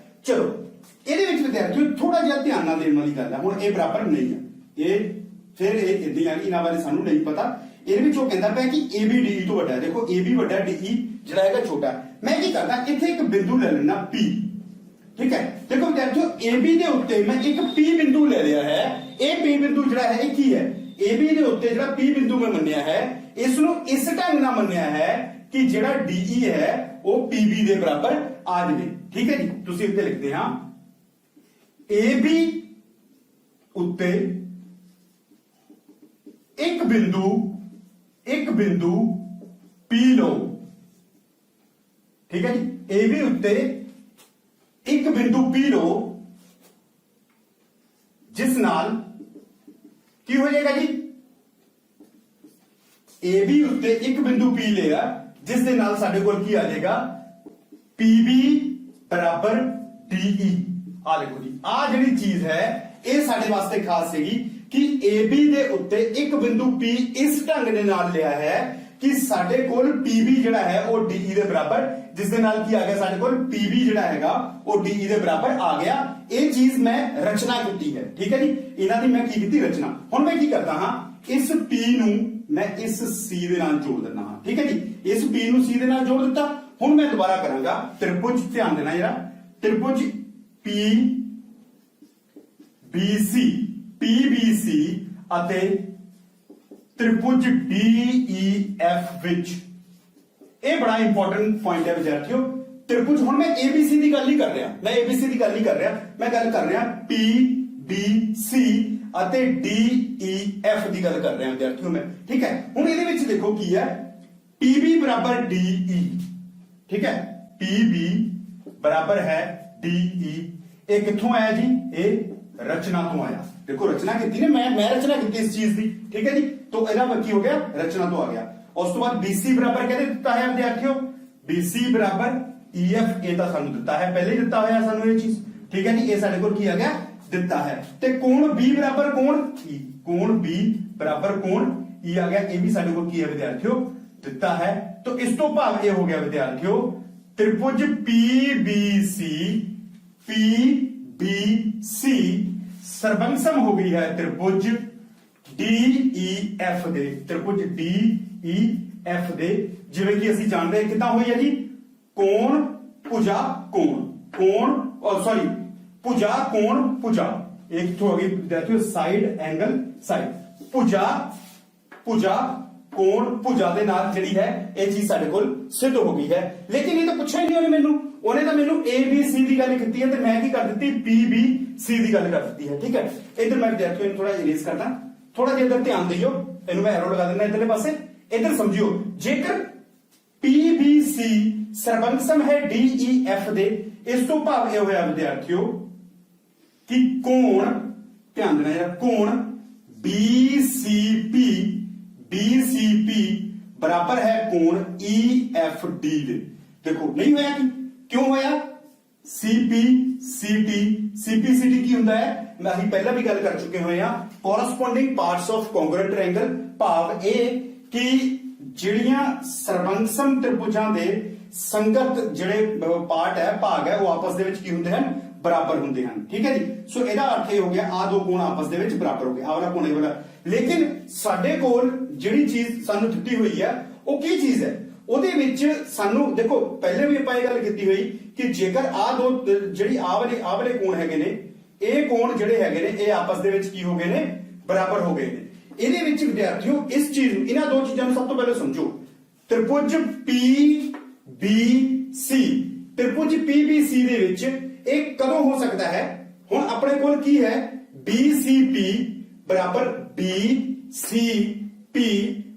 ਚਲੋ ਇਹਦੇ ਵਿੱਚ ਵਿਦਿਆਰਥੀਓ ਥੋੜਾ ਜਿਹਾ ਧਿਆਨ ਨਾਲ ਦੇਣ ਵਾਲੀ ਗੱਲ ਹੈ। ਹੁਣ ਇਹ ਬਰਾਬਰ ਨਹੀਂ ਹੈ, ਇਹ ਫਿਰ ਇਹ ਇਦਾਂ ਆ, ਇਹਨਾਂ ਬਾਰੇ ਸਾਨੂੰ ਨਹੀਂ ਪਤਾ। ਇਹਦੇ ਵਿੱਚ ਉਹ ਕਹਿੰਦਾ ਪਿਆ ਕਿ AB DE ਤੋਂ ਵੱਡਾ ਹੈ। ਦੇਖੋ AB ਵੱਡਾ, DE ਜਿਹੜਾ ਹੈਗਾ ਛੋਟਾ। ਮੈਂ ਕੀ ਕਰਦਾ ਇੱਥੇ ਇੱਕ ਬਿੰਦੂ ਲੈ ਲੈਣਾ P। ਠੀਕ ਹੈ, ਦੇਖੋ ਵਿਦਿਆਰਥੀਓ AB ਦੇ ਉੱਤੇ ਮੈਂ ਇੱਕ P ਬਿੰਦੂ ਲੈ ਲਿਆ ਹੈ। ਇਹ P ਬਿੰਦੂ ਜਿਹੜਾ ਹੈ ਇਹ ਕੀ ਹੈ, AB ਦੇ ਉੱਤੇ ਜਿਹੜਾ P ਬਿੰਦੂ ਮੈਂ ਮੰਨਿਆ ਹੈ ਇਸ ਨੂੰ ਇਸ ਢੰਗ ਨਾਲ ਮੰਨਿਆ ਹੈ ਕਿ ਜਿਹੜਾ DE ਹੈ ਉਹ PB ਦੇ ਬਰਾबर ਆ ਜਾਵੇ। ਠੀਕ ਹੈ ਜੀ, ਤੁਸੀਂ ਇੱਥੇ ਲਿਖਦੇ ਹਾਂ AB ਉੱਤੇ ਇੱਕ ਬਿੰਦੂ P ਲਓ। ठीक है जी, AB उत्ते एक बिंदु P लो जिस नाल की हो जाएगा जी, AB उत्ते एक बिंदु P लिया जिस दे नाल साडे कोल की आ जाएगा PB बराबर DE। आ देखो जी, आ जिहड़ी चीज है ये साडे वास्ते खास हैगी कि AB दे उत्ते एक बिंदु P इस ढंग दे नाल लिया है कि साडे कोल PB जिहड़ा है वो DE दे बराबर ਜਿਸ ਦੇ ਨਾਲ ਕੀ ਆ ਗਿਆ ਸਾਡੇ ਕੋਲ PB ਜਿਹੜਾ ਹੈਗਾ ਉਹ DE ਦੇ ਬਰਾਬਰ ਆ ਗਿਆ। ਇਹ ਚੀਜ਼ ਮੈਂ ਰਚਨਾ ਕੀਤੀ ਹੈ, ਠੀਕ ਹੈ ਜੀ, ਇਹਨਾਂ ਦੀ ਮੈਂ ਕੀ ਕੀਤੀ ਰਚਨਾ। ਹੁਣ ਮੈਂ ਕੀ ਕਰਦਾ ਹਾਂ, ਇਸ P ਨੂੰ ਮੈਂ ਇਸ C ਦੇ ਨਾਲ ਜੋੜ ਦਿੰਦਾ ਹਾਂ, ਠੀਕ ਹੈ ਜੀ, ਇਸ P ਨੂੰ C ਦੇ ਨਾਲ ਜੋੜ ਦਿੱਤਾ। ਹੁਣ ਮੈਂ ਦੁਬਾਰਾ ਕਰਾਂਗਾ ਤ੍ਰਿਭੁਜ, ਧਿਆਨ ਦੇਣਾ ਜਰਾ, ਤ੍ਰਿਭੁਜ PBC ਅਤੇ ਤ੍ਰਿਭੁਜ DEF ਵਿੱਚ, ਇਹ ਬੜਾ ਇੰਪੋਰਟੈਂਟ ਪੁਆਇੰਟ ਹੈ ਵਿਦਿਆਰਥੀਓ। ਤ੍ਰਿਭੁਜ, ਹੁਣ ਮੈਂ ABC ਦੀ ਗੱਲ ਨਹੀਂ ਕਰ ਰਿਹਾ, ਮੈਂ ABC ਦੀ ਗੱਲ ਨਹੀਂ ਕਰ ਰਿਹਾ, ਮੈਂ ਗੱਲ ਕਰ ਰਿਹਾ PBC ਅਤੇ DEF ਦੀ ਗੱਲ ਕਰ ਰਿਹਾ ਵਿਦਿਆਰਥੀਓ ਮੈਂ, ਠੀਕ ਹੈ। ਹੁਣ ਇਹਦੇ ਵਿੱਚ ਦੇਖੋ ਕੀ ਹੈ, PB ਬਰਾਬਰ DE, ਠੀਕ ਹੈ, PB ਬਰਾਬਰ ਹੈ DE। ਇਹ ਕਿੱਥੋਂ ਆਇਆ ਜੀ, ਇਹ ਰਚਨਾ ਤੋਂ ਆਇਆ। ਦੇਖੋ ਰਚਨਾ ਕੀਤੀ ਨੇ, ਮੈਂ ਰਚਨਾ ਕੀਤੀ ਇਸ ਚੀਜ਼ ਦੀ, ਠੀਕ ਹੈ ਜੀ, तो ਇਹਦਾ ਕੀ ਹੋ ਗਿਆ, ਰਚਨਾ ਤੋਂ ਆ ਗਿਆ। ਉਸ ਤੋਂ ਬਾਅਦ BC ਬਰਾਬਰ ਕਹਿੰਦੇ ਦਿੱਤਾ ਹੈ ਵਿਦਿਆਰਥੀਓ, BC ਬਰਾਬਰ EF, ਇਹ ਤਾਂ ਸਾਨੂੰ ਦਿੱਤਾ ਹੈ, ਪਹਿਲੇ ਹੀ ਦਿੱਤਾ ਹੋਇਆ ਸਾਨੂੰ ਇਹ ਚੀਜ਼, ਠੀਕ ਹੈ ਜੀ, ਇਹ ਸਾਡੇ ਕੋਲ ਕੀ ਆ ਗਿਆ, ਦਿੱਤਾ ਹੈ। ਤੇ ਕੋਣ B ਬਰਾਬਰ ਕੋਣ E, ਕੋਣ B ਬਰਾਬਰ ਕੋਣ E ਆ ਗਿਆ, ਇਹ ਵੀ ਸਾਡੇ ਕੋਲ ਕੀ ਹੈ ਵਿਦਿਆਰਥੀਓ, ਦਿੱਤਾ ਹੈ। तो इस तो भाव ये हो गया विद्यार्थियों, त्रिभुज PBC सर्वंसम हो गई है त्रिभुज DEF दे, त्रिभुज DEF दे, जिवें कि ਅਸੀਂ ਜਾਣਦੇ ਹਾਂ ਕਿਦਾਂ ਹੋਈ ਹੈ ਜੀ, ਕੋਣ ਭੁਜਾ ਕੋਣ, ਕੋਣ और सॉरी ਭੁਜਾ ਕੋਣ ਭੁਜਾ, एक तो हो गई विद्यार्थियों साइड एंगल साइड, ਭੁਜਾ ਕੋਣ ਭੁਜਾ ਦੇ ਨਾਲ ਜਿਹੜੀ ਹੈ ਇਹ ਚੀਜ਼ ਸਾਡੇ ਕੋਲ ਸਿੱਧ ਹੋ ਗਈ ਹੈ। ਲੇਕਿਨ ਇਹ ਤਾਂ ਪੁੱਛਿਆ ਹੀ ਨਹੀਂ ਉਹਨੇ ਮੈਨੂੰ, ਉਹਨੇ ਤਾਂ ਮੈਨੂੰ ABC ਦੀ ਗੱਲ ਕੀਤੀ ਹੈ ਤੇ ਮੈਂ ਕੀ ਕਰ ਦਿੱਤੀ, PBC ਦੀ ਗੱਲ ਕਰ ਦਿੱਤੀ ਹੈ, ਠੀਕ ਹੈ। ਇਧਰ ਮੈਂ ਵਿਦਿਆਰਥੀਓ ਨੂੰ ਥੋੜਾ ਇਰੇਜ਼ ਕਰਦਾ, ਥੋੜਾ ਜਿਹਾ ਇਧਰ ਧਿਆਨ ਦਿਓ, ਇਹਨੂੰ ਮੈਂ ਐਰੋ ਲਗਾ ਦਿੰਦਾ ਇਧਰਲੇ ਪਾਸੇ। ਇਧਰ ਸਮਝਿਓ, ਜੇਕਰ PBC ਸਰਵੰਸਮ ਹੈ DEF ਦੇ, ਇਸ ਤੋਂ ਭਾਵ ਇਹ ਹੋਇਆ ਵਿਦਿਆਰਥੀਓ ਕਿ ਕੋਣ, ਧਿਆਨ ਦੇਣਾ ਯਾਰ, ਕੋਣ BCP बराबर है कोण EFD दे। देखो नहीं होया कि क्यों होया, CPCT की हुंदा है, मैं अभी पहला भी गल कर चुके हुए हैं, corresponding parts of congruent triangle, भाव ए कि ਜਿਹੜੀਆਂ ਸਰਵੰਸਮ ਤ੍ਰਿਭੁਜਾਂ ਦੇ ਸੰਗਤ ਜਿਹੜੇ ਪਾਰਟ ਹੈ, ਭਾਗ ਹੈ, ਉਹ ਆਪਸ ਦੇ ਵਿੱਚ ਕੀ ਹੁੰਦੇ ਹਨ, ਬਰਾਬਰ ਹੁੰਦੇ ਹਨ, ਠੀਕ ਹੈ ਜੀ। ਸੋ ਇਹਦਾ ਅਰਥ ਇਹ ਹੋ ਗਿਆ, ਆ ਦੋ ਕੋਣ ਆਪਸ ਦੇ ਵਿੱਚ ਬਰਾਬਰ ਹੋ ਗਏ, ਆਹ ਵਾਲਾ ਕੋਣ ਇਹ ਵਾਲਾ। ਲੇਕਿਨ ਸਾਡੇ ਕੋਲ ਜਿਹੜੀ ਚੀਜ਼ ਸਾਨੂੰ ਦਿੱਤੀ ਹੋਈ ਹੈ ਉਹ ਕੀ ਚੀਜ਼ ਹੈ, ਉਹਦੇ ਵਿੱਚ ਸਾਨੂੰ ਦੇਖੋ ਪਹਿਲੇ ਵੀ ਆਪਾਂ ਇਹ ਗੱਲ ਕੀਤੀ ਹੋਈ ਕਿ ਜੇਕਰ ਆ ਦੋ ਜਿਹੜੀ ਆਹ ਵਾਲੇ ਕੋਣ ਹੈਗੇ ਨੇ, ਇਹ ਕੋਣ ਜਿਹੜੇ ਹੈਗੇ ਨੇ ਇਹ ਆਪਸ ਦੇ ਵਿੱਚ ਕੀ ਹੋ ਗਏ ਨੇ, ਬਰਾਬਰ ਹੋ ਗਏ ਨੇ। ਇਹਦੇ ਵਿੱਚ ਵਿਦਿਆਰਥੀਓ ਇਸ ਚੀਜ਼ ਨੂੰ, ਇਹਨਾਂ ਦੋ ਚੀਜ਼ਾਂ ਨੂੰ ਸਭ ਤੋਂ ਪਹਿਲਾਂ ਸਮਝੋ। ਤ੍ਰਿਭੁਜ PBC, ਤ੍ਰਿਭੁਜ PBC ਦੇ ਵਿੱਚ ਇਹ ਕਦੋਂ ਹੋ ਸਕਦਾ ਹੈ, ਹੁਣ ਆਪਣੇ ਕੋਲ ਕੀ ਹੈ, BCP ਬਰਾਬਰ BCP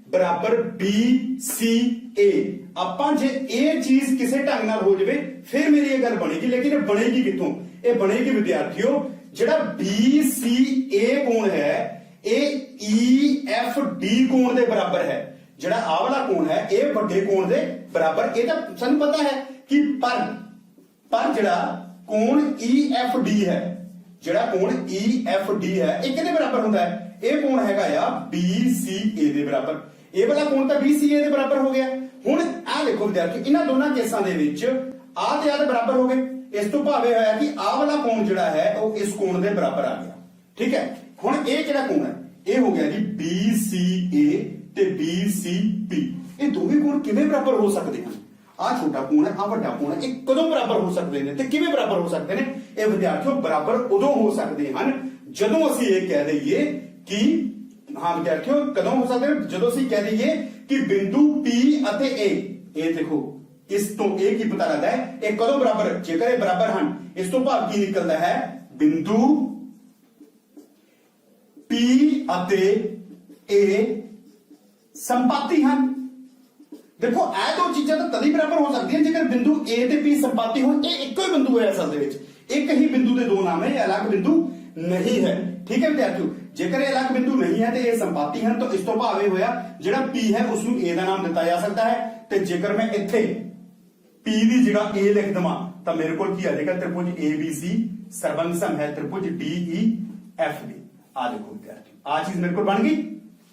ਬਰਾਬਰ BCA। ਆਪਾਂ ਜੇ ਇਹ ਚੀਜ਼ ਕਿਸੇ ਢੰਗ ਨਾਲ ਹੋ ਜਾਵੇ ਫਿਰ ਮੇਰੀ ਇਹ ਗੱਲ ਬਣੇਗੀ, ਲੇਕਿਨ ਇਹ ਬਣੇਗੀ ਕਿੱਥੋਂ, ਇਹ ਬਣੇਗੀ ਵਿਦਿਆਰਥੀਓ ਜਿਹੜਾ BCA ਕੋਣ ਹੈ ਇਹ EFD ਕੋਣ ਦੇ ਬਰਾਬਰ ਹੈ। ਜਿਹੜਾ ਆਹ ਵਾਲਾ ਕੋਣ ਹੈ ਇਹ ਵੱਡੇ ਕੋਣ ਦੇ ਬਰਾਬਰ, ਇਹ ਤਾਂ ਸਾਨੂੰ ਪਤਾ ਹੈ ਕਿ ਪਰ ਜਿਹੜਾ ਕੋਣ EFD ਹੈ, ਜਿਹੜਾ ਕੋਣ EFD ਹੈ ਇਹ ਕਿਹਦੇ ਬਰਾਬਰ ਹੁੰਦਾ ਹੈ, ਇਹ ਕੋਣ ਹੈਗਾ ਆ BCA ਦੇ ਬਰਾਬਰ। ਇਹ ਵਾਲਾ ਕੋਣ ਤਾਂ BCA ਦੇ ਬਰਾਬਰ ਹੋ ਗਿਆ। ਹੁਣ ਆਹ ਦੇਖੋ ਵਿਦਿਆਰਥੀ, ਇਹਨਾਂ ਦੋਨਾਂ ਕੇਸਾਂ ਦੇ ਵਿੱਚ ਆਹ ਤੇ ਆਹ ਦੇ ਬਰਾਬਰ ਹੋ ਗਏ, ਇਸ ਤੋਂ ਭਾਵ ਇਹ ਹੋਇਆ ਕਿ ਆਹ ਵਾਲਾ ਕੋਣ ਜਿਹੜਾ ਹੈ ਉਹ ਇਸ ਕੋਣ ਦੇ ਬਰਾਬਰ ਆ ਗਿਆ, ਠੀਕ ਹੈ। ਹੁਣ ਇਹ ਜਿਹੜਾ ਕੋਣ ਹੈ ਇਹ ਹੋ ਗਿਆ ਜੀ BCA ਤੇ BCP। ਇਹ ਦੋਵੇਂ ਕੋਣ ਕਿਵੇਂ ਬਰਾਬਰ ਹੋ ਸਕਦੇ ਹਨ, ਆ ਛੋਟਾ ਕੋਣ ਹੈ, ਆ ਵੱਡਾ ਕੋਣ ਹੈ, ਇਹ ਕਦੋਂ ਬਰਾਬਰ ਹੋ ਸਕਦੇ ਨੇ ਤੇ ਕਿਵੇਂ ਬਰਾਬਰ ਹੋ ਸਕਦੇ ਨੇ? ਇਹ ਵਿਦਿਆਰਥੀਓ ਬਰਾਬਰ ਉਦੋਂ ਹੋ ਸਕਦੇ ਹਨ ਜਦੋਂ ਅਸੀਂ ਇਹ ਕਹਿ ਦਈਏ ਕਿ ਹਾਂ ਵਿਦਿਆਰਥੀਓ ਕਦੋਂ ਹੋ ਸਕਦੇ ਨੇ, ਜਦੋਂ ਅਸੀਂ ਕਹਿ ਦਈਏ ਕਿ ਬਿੰਦੂ P ਅਤੇ A, ਇਹ ਦੇਖੋ ਇਸ ਤੋਂ ਇਹ ਕੀ ਪਤਾ ਲੱਗਦਾ ਹੈ, ਇਹ ਕਦੋਂ ਬਰਾਬਰ, ਜੇਕਰ ਇਹ ਬਰਾਬਰ ਹਨ ਇਸ ਤੋਂ ਭਾਵ ਕੀ ਨਿਕਲਦਾ ਹੈ, ਬਿੰਦੂ P ਅਤੇ A ਸੰਪਾਤੀ ਹਨ। ਦੇਖੋ ਇਹ ਦੋ ਚੀਜ਼ਾਂ ਤਾਂ ਤਦ ਹੀ ਬਰਾਬਰ ਹੋ ਸਕਦੀਆਂ ਜੇਕਰ ਬਿੰਦੂ A ਤੇ P ਸੰਪਾਤੀ ਹੋਣ। ਇਹ ਇੱਕੋ ਹੀ ਬਿੰਦੂ ਹੈ ਅਸਲ ਦੇ ਵਿੱਚ, ਇੱਕ ਹੀ ਬਿੰਦੂ ਦੇ ਦੋ ਨਾਮ ਹੈ, ਇਹ ਅਲੱਗ ਬਿੰਦੂ ਨਹੀਂ ਹੈ, ਠੀਕ ਹੈ ਵਿਦਿਆਰਥੀਓ। ਜੇਕਰ ਇਹ ਅਲੱਗ ਬਿੰਦੂ ਨਹੀਂ ਹੈ ਤੇ ਇਹ ਸੰਪਾਤੀ ਹਨ ਤਾਂ ਇਸ ਤੋਂ ਭਾਵ ਇਹ ਹੋਇਆ ਜਿਹੜਾ P ਹੈ ਉਸ ਨੂੰ A ਦਾ ਨਾਮ ਦਿੱਤਾ ਜਾ ਸਕਦਾ ਹੈ। ਤੇ ਜੇਕਰ ਮੈਂ ਇੱਥੇ P ਦੀ ਜਗ੍ਹਾ A ਲਿਖ ਦਵਾਂ ਤਾਂ ਮੇਰੇ ਕੋਲ ਕੀ ਆ ਜਾਏਗਾ, ਤ੍ਰਿਭੁਜ ABC ਸਰਵੰਸਮ ਹੈ ਤ੍ਰਿਭੁਜ DEF ਦੀ। ਆ ਦੇਖੋ ਵਿਦਿਆਰਥੀਓ ਆ ਚੀਜ਼ ਮੇਰੇ ਕੋਲ ਬਣ ਗਈ,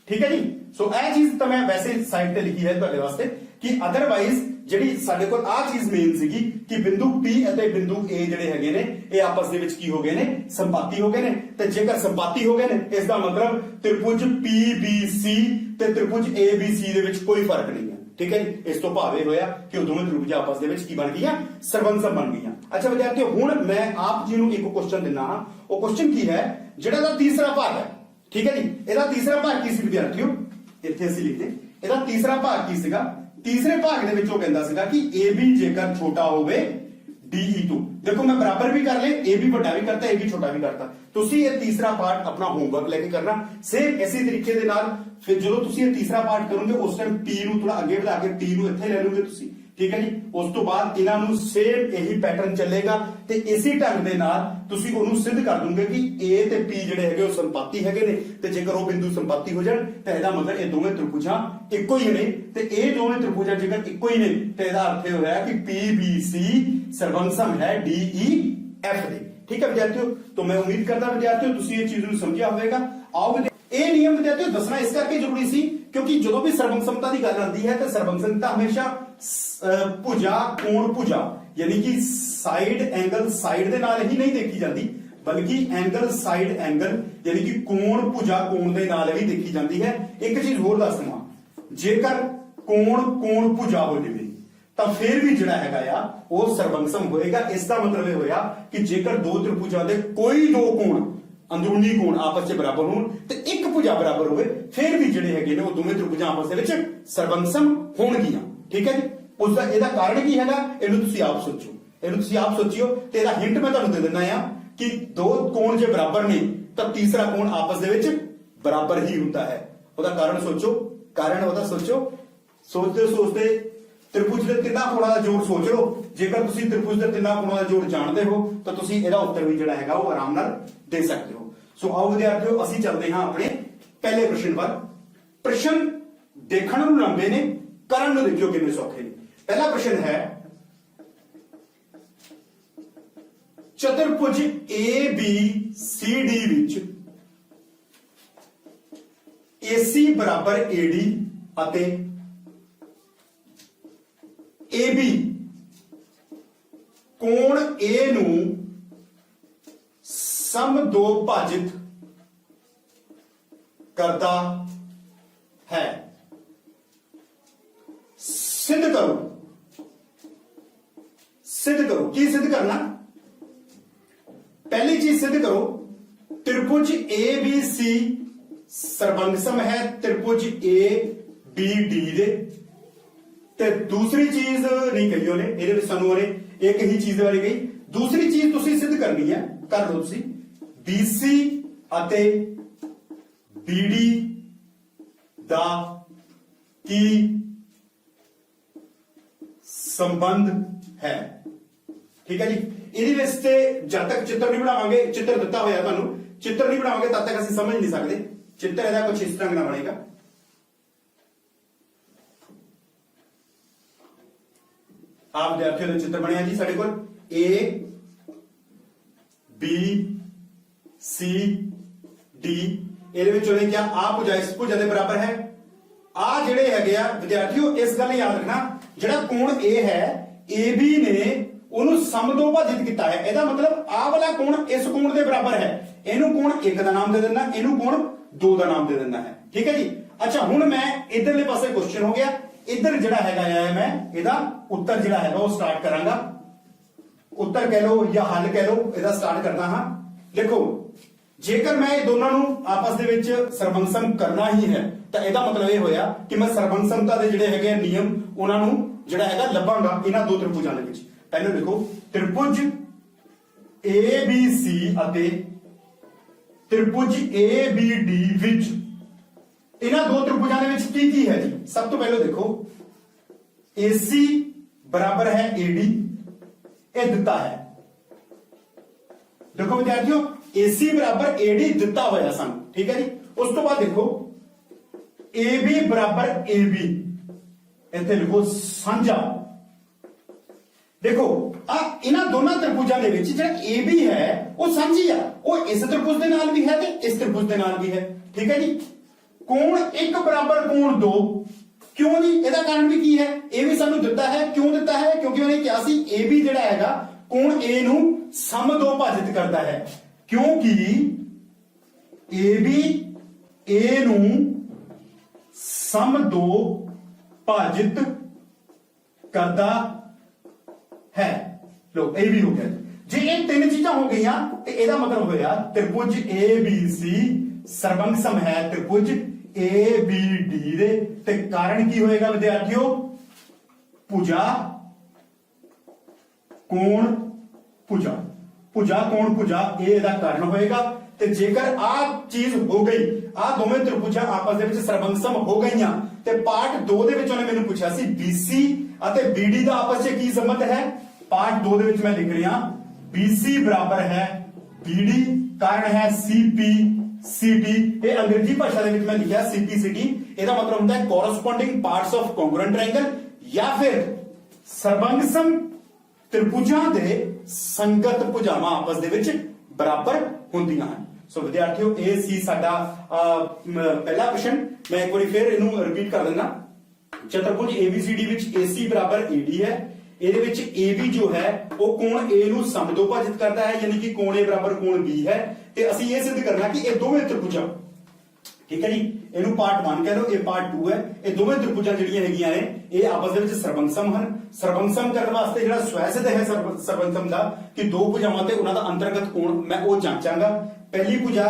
ਠੀਕ ਹੈ ਜੀ। ਸੋ ਇਹ ਚੀਜ਼ ਤਾਂ ਮੈਂ ਵੈਸੇ ਸਾਈਡ ਤੇ ਲਿਖੀ ਹੈ ਤੁਹਾਡੇ ਵਾਸਤੇ ਕਿ ਅਦਰਵਾਈਜ਼ ਜਿਹੜੀ ਸਾਡੇ ਕੋਲ ਆ ਚੀਜ਼ ਮੇਨ ਸੀਗੀ ਕਿ ਬਿੰਦੂ P ਅਤੇ ਬਿੰਦੂ A ਜਿਹੜੇ ਹੈਗੇ ਨੇ ਇਹ ਆਪਸ ਦੇ ਵਿੱਚ ਕੀ ਹੋ ਗਏ ਨੇ, ਸੰਪਾਤੀ ਹੋ ਗਏ ਨੇ। ਤੇ ਜੇਕਰ ਸੰਪਾਤੀ ਹੋ ਗਏ ਨੇ ਇਸ ਦਾ ਮਤਲਬ ਤ੍ਰਿਭੁਜ PBC ਤੇ ਤ੍ਰਿਭੁਜ ABC ਦੇ ਵਿੱਚ ਕੋਈ ਫਰਕ ਨਹੀਂ ਹੈ। ਠੀਕ ਹੈ ਜੀ, ਇਸ ਤੋਂ ਭਾਵ ਇਹ ਹੋਇਆ ਕਿ ਉਹ ਦੋਵੇਂ ਤ੍ਰਿਭੁਜ ਆਪਸ ਦੇ ਵਿੱਚ ਕੀ ਬਣ ਗਈਆਂ, ਸਰਬੰਸਮ ਬਣ ਗਈਆਂ। ਅੱਛਾ ਵਿਦਿਆਰਥੀਓ, ਹੁਣ ਮੈਂ ਆਪ ਜੀ ਨੂੰ ਇੱਕ ਕੁਐਸਚਨ ਦਿੰਦਾ ਹਾਂ। ਉਹ ਕੁਐਸਚਨ ਕੀ ਹੈ, ਜਿਹੜਾ ਦਾ ਤੀਸਰਾ ਭਾਗ ਹੈ। ਠੀਕ ਹੈ ਜੀ, ਇਹਦਾ ਤੀਸਰਾ ਭਾਗ ਕੀ ਸੀ ਵਿਦਿਆਰਥੀਓ, ਇੱਥੇ ਅਸੀਂ ਲਿਖਦੇ ਇਹਦਾ ਤੀਸਰਾ ਭਾਗ ਕੀ ਸੀਗਾ। ਤੀਸਰੇ ਭਾਗ ਦੇ ਵਿੱਚ ਉਹ ਕਹਿੰਦਾ ਸੀਗਾ ਕਿ AB ਜੇਕਰ ਛੋਟਾ ਹੋਵੇ DE ਤੋਂ। ਦੇਖੋ ਮੈਂ ਬਰਾਬਰ ਵੀ ਕਰ ਲਏ, AB ਵੱਡਾ ਵੀ ਕਰਤਾ, AB ਛੋਟਾ ਵੀ ਕਰਤਾ। ਤੁਸੀਂ ਇਹ ਤੀਸਰਾ ਪਾਰਟ ਆਪਣਾ ਹੋਮਵਰਕ ਲੈ ਕੇ ਕਰਨਾ। ਸੇਮ ਇਸੇ ਤਰੀਕੇ ਦੇ ਨਾਲ ਫਿਰ ਜਦੋਂ ਤੁਸੀਂ ਇਹ ਤੀਸਰਾ ਪਾਰਟ ਕਰੋਗੇ ਉਸ ਟਾਈਮ P ਨੂੰ ਥੋੜਾ ਅੱਗੇ ਵਧਾ ਕੇ T ਨੂੰ ਇੱਥੇ ਲੈ ਲਓਗੇ ਤੁਸੀਂ। ਠੀਕ ਹੈ ਜੀ, ਉਸ ਤੋਂ ਬਾਅਦ ਇਹਨਾਂ ਨੂੰ ਸੇਮ ਇਹੀ ਪੈਟਰਨ ਚੱਲੇਗਾ ਤੇ ਇਸੇ ਢੰਗ ਦੇ ਨਾਲ ਤੁਸੀਂ ਉਹਨੂੰ ਸਿੱਧ ਕਰ ਦੂੰਗੇ ਕਿ A ਤੇ P ਜਿਹੜੇ ਹੈਗੇ ਉਹ ਸੰਪਾਤੀ ਹੈਗੇ ਨੇ। ਤੇ ਜੇਕਰ ਉਹ ਬਿੰਦੂ ਸੰਪਾਤੀ ਹੋ ਜਾਣ ਤਾਂ ਇਹਦਾ ਮਤਲਬ ਇਹ ਦੋਵੇਂ ਤ੍ਰਿਭੁਜਾਂ ਇੱਕੋ ਹੀ ਨੇ। ਤੇ ਇਹ ਦੋਵੇਂ ਤ੍ਰਿਭੁਜਾਂ ਜੇਕਰ ਇੱਕੋ ਹੀ ਨੇ ਤੇ ਇਹਦਾ ਅਰਥ ਇਹ ਹੋਇਆ ਕਿ PBC ਸਰਬੰਸਮ ਹੈ DEF ਦੇ। ਠੀਕ ਹੈ ਵਿਦਿਆਰਥੀਓ, ਤਾਂ ਮੈਂ ਉਮੀਦ ਕਰਦਾ ਵਿਦਿਆਰਥੀਓ ਤੁਸੀਂ ਇਹ ਚੀਜ਼ ਨੂੰ ਸਮਝਿਆ ਹੋਵੇਗਾ। ਆਓ ਇਹ ਨਿਯਮ ਵਿਦਿਆਰਥੀਓ ਦੱਸਣਾ ਇਸ ਕਰਕੇ ਜ਼ਰੂਰੀ ਸੀ ਕਿਉਂਕਿ ਜਦੋਂ ਵੀ ਸਰਬੰਸਮਤਾ ਦੀ ਗੱਲ ਆਉਂਦੀ ਹੈ ਤਾਂ ਸਰਬੰਸਮਤਾ ਹਮੇਸ਼ਾ ਭੁਜਾ ਕੋਣ ਭੁਜਾ ਯਾਨੀ ਕਿ ਸਾਈਡ ਐਂਗਲ ਸਾਈਡ ਦੇ ਨਾਲ ਹੀ ਨਹੀਂ ਦੇਖੀ ਜਾਂਦੀ ਬਲਕਿ ਐਂਗਲ ਸਾਈਡ ਐਂਗਲ ਯਾਨੀ ਕਿ ਕੋਣ ਭੁਜਾ ਕੋਣ ਦੇ ਨਾਲ ਵੀ ਦੇਖੀ ਜਾਂਦੀ ਹੈ। ਇੱਕ ਚੀਜ਼ ਹੋਰ ਦੱਸ ਦਵਾਂ, ਜੇਕਰ ਕੋਣ ਭੁਜਾ ਹੋ ਜਾਵੇ ਤਾਂ ਫਿਰ ਵੀ ਜਿਹੜਾ ਹੈਗਾ ਆ ਉਹ ਸਰਬੰਸਮ ਹੋਏਗਾ। ਇਸ ਦਾ ਮਤਲਬ ਇਹ ਹੋਇਆ ਕਿ ਜੇਕਰ ਦੋ ਤ੍ਰਿਭੁਜਾਂ ਦੇ ਕੋਈ ਦੋ ਕੋਣ ਅੰਦਰੂਨੀ ਕੋਣ ਆਪਸ ਵਿੱਚ ਬਰਾਬਰ ਹੋਣ ਤੇ ਇੱਕ ਭੁਜਾ ਬਰਾਬਰ ਹੋਵੇ ਫਿਰ ਵੀ ਜਿਹੜੇ ਹੈਗੇ ਨੇ ਉਹ ਦੋਵੇਂ ਤ੍ਰਿਭੁਜਾਂ ਆਪਸ ਦੇ ਵਿੱਚ ਸਰਬੰਸਮ ਹੋਣਗੀਆਂ। ਠੀਕ ਹੈ ਜੀ, ਉਸ ਦਾ ਇਹਦਾ ਕਾਰਨ ਕੀ ਹੈਗਾ ਇਹਨੂੰ ਤੁਸੀਂ ਆਪ ਸੋਚੋ, ਸੋਚਿਓ ਤੇ ਇਹਦਾ ਹਿੰਟ ਮੈਂ ਤੁਹਾਨੂੰ ਦੇ ਦਿੰਦਾ ਆ ਕਿ ਦੋ ਕੋਣ ਜੇ ਬਰਾਬਰ ਨੇ ਤਾਂ ਤੀਸਰਾ ਕੋਣ ਆਪਸ ਦੇ ਵਿੱਚ ਬਰਾਬਰ ਹੀ ਹੁੰਦਾ ਹੈ। ਉਹਦਾ ਕਾਰਨ ਸੋਚੋ, ਸੋਚਦੇ ਤ੍ਰਿਭੁਜ ਦੇ ਤਿੰਨਾਂ ਕੋਣਾਂ ਦਾ ਜੋੜ ਸੋਚ ਲਓ। ਜੇਕਰ ਤੁਸੀਂ ਤ੍ਰਿਭੁਜ ਦੇ ਤਿੰਨਾਂ ਕੋਣਾਂ ਦਾ ਜੋੜ ਜਾਣਦੇ ਹੋ ਤਾਂ ਤੁਸੀਂ ਇਹਦਾ ਉੱਤਰ ਵੀ ਜਿਹੜਾ ਹੈਗਾ ਉਹ ਆਰਾਮ ਨਾਲ ਦੇ ਸਕਦੇ ਹੋ। ਸੋ ਆਓ ਵਿਦਿਆਰਥੀਓ ਅਸੀਂ ਚੱਲਦੇ ਹਾਂ ਆਪਣੇ ਪਹਿਲੇ ਪ੍ਰਸ਼ਨ ਵੱਲ। ਪ੍ਰਸ਼ਨ ਦੇਖਣ ਨੂੰ ਲੰਬੇ ਨੇ, ਕਰਨ ਨੂੰ ਦੇਖਿਓ ਕਿੰਨੇ ਸੌਖੇ ਨੇ। ਪਹਿਲਾ ਪ੍ਰਸ਼ਨ ਹੈ, ਚਤੁਰਭੁਜ ABCD ਵਿੱਚ AC ਬਰਾਬਰ AD ਅਤੇ AB ਕੋਣ A ਨੂੰ ਸਮਦੋਭਾਜਿਤ ਕਰਦਾ ਹੈ। सिद्ध करो। की सिद्ध करना, पहली चीज सिद्ध करो त्रिभुज ABC सर्वंगसम है त्रिभुज ABD दे। ते दूसरी चीज नहीं कही ਉਹਨੇ, ਇਹਦੇ ਵਿੱਚ ਸਾਨੂੰ ਉਹਨੇ ਇੱਕ ਹੀ ਚੀਜ਼ ਬਾਰੇ ਕਹੀ। दूसरी चीज ਤੁਸੀਂ सिद्ध करनी है, कर लो ਤੁਸੀਂ। BC ਅਤੇ BD ਦਾ ਕੀ संबंध है। ठीक है जी, ਇਹਦੇ ਵਿੱਚ ਤੇ ਜਦ ਤੱਕ ਚਿੱਤਰ ਨਹੀਂ ਬਣਾਵਾਂਗੇ, ਚਿੱਤਰ ਦਿੱਤਾ ਹੋਇਆ ਤੁਹਾਨੂੰ, ਚਿੱਤਰ ਨਹੀਂ ਬਣਾਵਾਂਗੇ ਤਦ ਤੱਕ ਅਸੀਂ ਸਮਝ ਨਹੀਂ ਸਕਦੇ। ਚਿੱਤਰ ਇਹਦਾ ਕੁਝ ਇਸ ਤਰ੍ਹਾਂ ਦਾ ਬਣੇਗਾ। ਆਪ ਵਿਦਿਆਰਥੀਆਂ ਦਾ ਚਿੱਤਰ ਬਣਿਆ ਜੀ ਸਾਡੇ ਕੋਲ A B C D। ਇਹਦੇ ਵਿੱਚ ਉਹਨੇ ਕਿਹਾ ਆ ਭੁਜਾ ਇਸ ਭੁਜਾ ਦੇ ਬਰਾਬਰ ਹੈ। ਆ ਜਿਹੜੇ ਹੈਗੇ ਆ ਵਿਦਿਆਰਥੀਓ ਇਸ ਗੱਲ ਯਾਦ ਰੱਖਣਾ, ਜਿਹੜਾ ਕੋਣ A ਹੈ AB ਨੇ ਉਹਨੂੰ ਸਮਦੋਭਾਜਿਤ ਕੀਤਾ ਹੈ। ਇਹਦਾ ਮਤਲਬ ਆਹ ਵਾਲਾ ਕੋਣ ਇਸ ਕੋਣ ਦੇ ਬਰਾਬਰ ਹੈ। ਇਹਨੂੰ ਕੋਣ 1 ਦਾ ਨਾਮ ਦੇ ਦੇਣਾ, ਇਹਨੂੰ ਕੋਣ 2 ਦਾ ਨਾਮ ਦੇ ਦੇਣਾ ਹੈ। ਠੀਕ ਹੈ ਜੀ। ਅੱਛਾ ਹੁਣ ਮੈਂ ਇਧਰਲੇ ਪਾਸੇ ਕੁਐਸਚਨ ਹੋ ਗਿਆ, ਇਧਰ ਜਿਹੜਾ ਹੈਗਾ ਆ ਮੈਂ ਇਹਦਾ ਉੱਤਰ ਜਿਹੜਾ ਹੈਗਾ ਉਹ ਸਟਾਰਟ ਕਰਾਂਗਾ। ਉੱਤਰ ਕਹਿ ਲਓ ਜਾਂ ਹੱਲ ਕਹਿ ਲਓ, ਇਹਦਾ ਸਟਾਰਟ ਕਰਦਾ ਹਾਂ। ਦੇਖੋ ਜੇਕਰ ਮੈਂ ਇਹ ਦੋਨਾਂ ਨੂੰ ਆਪਸ ਦੇ ਵਿੱਚ ਸਰਬੰਸਮ ਕਰਨਾ ਹੀ ਹੈ ਤਾਂ ਇਹਦਾ ਮਤਲਬ ਇਹ ਹੋਇਆ ਕਿ ਮੈਂ ਸਰਬੰਸਮਤਾ ਦੇ ਜਿਹੜੇ ਹੈਗੇ ਨਿਯਮ ਉਹਨਾਂ ਨੂੰ ਜਿਹੜਾ ਹੈਗਾ ਲੱਭਾਂਗਾ ਇਹਨਾਂ ਦੋ ਤ੍ਰਿਭੁਜਾਂ ਦੇ ਵਿੱਚ। ਪਹਿਲਾਂ ਦੇਖੋ ਤ੍ਰਿਭੁਜ ABC ਅਤੇ ਤ੍ਰਿਭੁਜ ABD ਵਿੱਚ ਇਹਨਾਂ ਦੋ ਤ੍ਰਿਭੁਜਾਂ ਦੇ ਵਿੱਚ ਕੀ ਕੀ ਹੈ ਜੀ। ਸਭ ਤੋਂ ਪਹਿਲਾਂ ਦੇਖੋ AC ਬਰਾਬਰ ਹੈ AD, ਇਹ ਦਿੱਤਾ ਹੈ। देखो विद्यार्थियों AC बराबर AD ਦਿੱਤਾ ਹੋਇਆ ਸਾਨੂੰ। ਠੀਕ ਹੈ ਜੀ। ਉਸ ਤੋਂ ਬਾਅਦ ਦੇਖੋ AB ਬਰਾबर AB, ਇੱਥੇ ਲਿਖੋ ਸਾਂਝਾ। ਦੇਖੋ ਆ ਇਹਨਾਂ ਦੋਨਾਂ ਤ੍ਰਿਭੁਜਾਂ ਦੇ ਵਿੱਚ ਜਿਹੜਾ AB ਹੈ ਉਹ ਸਾਂਝੀ ਆ, ਉਹ ਇਸ ਤ੍ਰਿਭੁਜ ਦੇ ਨਾਲ ਵੀ ਹੈ ਤੇ ਇਸ ਤ੍ਰਿਭੁਜ ਦੇ ਨਾਲ ਵੀ ਹੈ। ਠੀਕ ਹੈ ਜੀ। ਕੋਣ 1 ਬਰਾਬਰ ਕੋਣ 2 क्यों जी, ਇਹਦਾ ਕਾਰਨ ਵੀ ਕੀ ਹੈ, ਇਹ ਵੀ ਸਾਨੂੰ ਦਿੱਤਾ ਹੈ। ਕਿਉਂ ਦਿੱਤਾ ਹੈ? ਕਿਉਂਕਿ ਉਹਨੇ ਕਿਹਾ ਸੀ AB ਜਿਹੜਾ ਹੈਗਾ ਕੋਣ A ਨੂੰ ਸਮਦੋਭਾਜਿਤ ਕਰਦਾ ਹੈ, ਕਿਉਂਕਿ AB A ਨੂੰ ਸਮਦੋਭਾਜਿਤ ਕਰਦਾ ਹੈ। ਲੋ ਇਹ ਵੀ ਹੋ ਗਿਆ। ਜੇ ਇਹ ਤਿੰਨ ਚੀਜ਼ਾਂ ਹੋ ਗਈਆਂ ਤੇ ਇਹਦਾ ਮਤਲਬ ਹੋਇਆ त्रिभुज ABC ਸਰਵੰਗ ਸਮ ਹੈ त्रिभुज ABD ਦੇ। ਤੇ ਕਾਰਨ ਕੀ ਹੋਏਗਾ ਵਿਦਿਆਰਥੀਓ? ਭੁਜਾ ਕੋਣ ਭੁਜਾ, ਭੁਜਾ ਕੋਣ ਭੁਜਾ, ਇਹ ਇਹਦਾ ਕਾਰਨ ਹੋਏਗਾ। ਤੇ ਜੇਕਰ ਆ ਚੀਜ਼ ਹੋ ਗਈ, ਆ ਦੋਵੇਂ त्रिभुजां ਆਪਸ ਦੇ ਵਿੱਚ ਸਰਵੰਗਸਮ ਹੋ ਗਈਆਂ, ਤੇ ਪਾਰਟ 2 ਦੇ ਵਿੱਚ ਉਹਨੇ ਮੈਨੂੰ ਪੁੱਛਿਆ ਸੀ BC ਅਤੇ BD ਦਾ ਆਪਸ ਵਿੱਚ ਕੀ ਸੰਬੰਧ ਹੈ। ਪਾਰਟ 2 ਦੇ ਵਿੱਚ ਮੈਂ ਲਿਖ ਰਿਹਾ BC ਬਰਾਬਰ ਹੈ BD, ਕਾਰਨ ਹੈ CPCD। ਇਹ ਅੰਗਰੇਜ਼ੀ ਭਾਸ਼ਾ ਦੇ ਵਿੱਚ ਮੈਂ ਲਿਖਿਆ CPCD। ਇਹਦਾ ਮਤਲਬ ਹੁੰਦਾ ਹੈ ਕੋਰਸਪੋਂਡਿੰਗ ਪਾਰਟਸ ਆਫ ਕੌਂਗਰੂਐਂਟ ਟ੍ਰਾਇੰਗਲ, ਜਾਂ ਫਿਰ ਸਰਵੰਗਸਮ त्रिभुजां ਦੇ ਸੰਗਤ ਭੁਜਾਵਾਂ ਆਪਸ ਦੇ ਵਿੱਚ ਬਰਾਬਰ ਹੁੰਦੀਆਂ ਹਨ। ਸੋ ਵਿਦਿਆਰਥੀਓ ਇਹ ਸੀ ਸਾਡਾ ਪਹਿਲਾ ਪ੍ਰਸ਼ਨ। ਮੈਂ ਇੱਕ ਵਾਰੀ ਫਿਰ ਇਹਨੂੰ ਰਿਪੀਟ ਕਰ ਦਿੰਦਾ। ਚਤੁਰਭੁਜ ABCD ਵਿੱਚ AC ਬਰਾਬਰ AD ਹੈ। ਇਹਦੇ ਵਿੱਚ AB ਜੋ ਹੈ ਉਹ ਕੋਣ A ਨੂੰ ਸਮਦੋਭਾਜਿਤ ਕਰਦਾ ਹੈ, ਯਾਨੀ ਕਿ ਕੋਣ A ਬਰਾਬਰ ਕੋਣ B ਹੈ। ਤੇ ਅਸੀਂ ਇਹ ਸਿੱਧ ਕਰਨਾ ਕਿ ਇਹ ਦੋਵੇਂ त्रिभुजां, ਠੀਕ ਹੈ ਜੀ, ਇਹਨੂੰ ਪਾਰਟ 1 ਕਹਿ ਲਓ, ਇਹ ਪਾਰਟ 2 ਹੈ। ਇਹ ਦੋਵੇਂ त्रिभुजां ਜਿਹੜੀਆਂ ਹੈਗੀਆਂ ਨੇ ਇਹ ਆਪਸ ਦੇ ਵਿੱਚ ਸਰਵੰਗਸਮ ਹਨ। ਸਰਵੰਗਸਮ ਕਰਨ ਵਾਸਤੇ ਜਿਹੜਾ ਸਵੈਸਿੱਧ ਹੈ ਸਰਵੰਗਸਮ ਦਾ ਕਿ ਦੋ ਭੁਜਾਵਾਂ ਤੇ ਉਹਨਾਂ ਦਾ ਅੰਤਰਗਤ ਕੋਣ ਮੈਂ ਉਹ ਜਾਂਚਾਂਗਾ। ਪਹਿਲੀ ਭੁਜਾ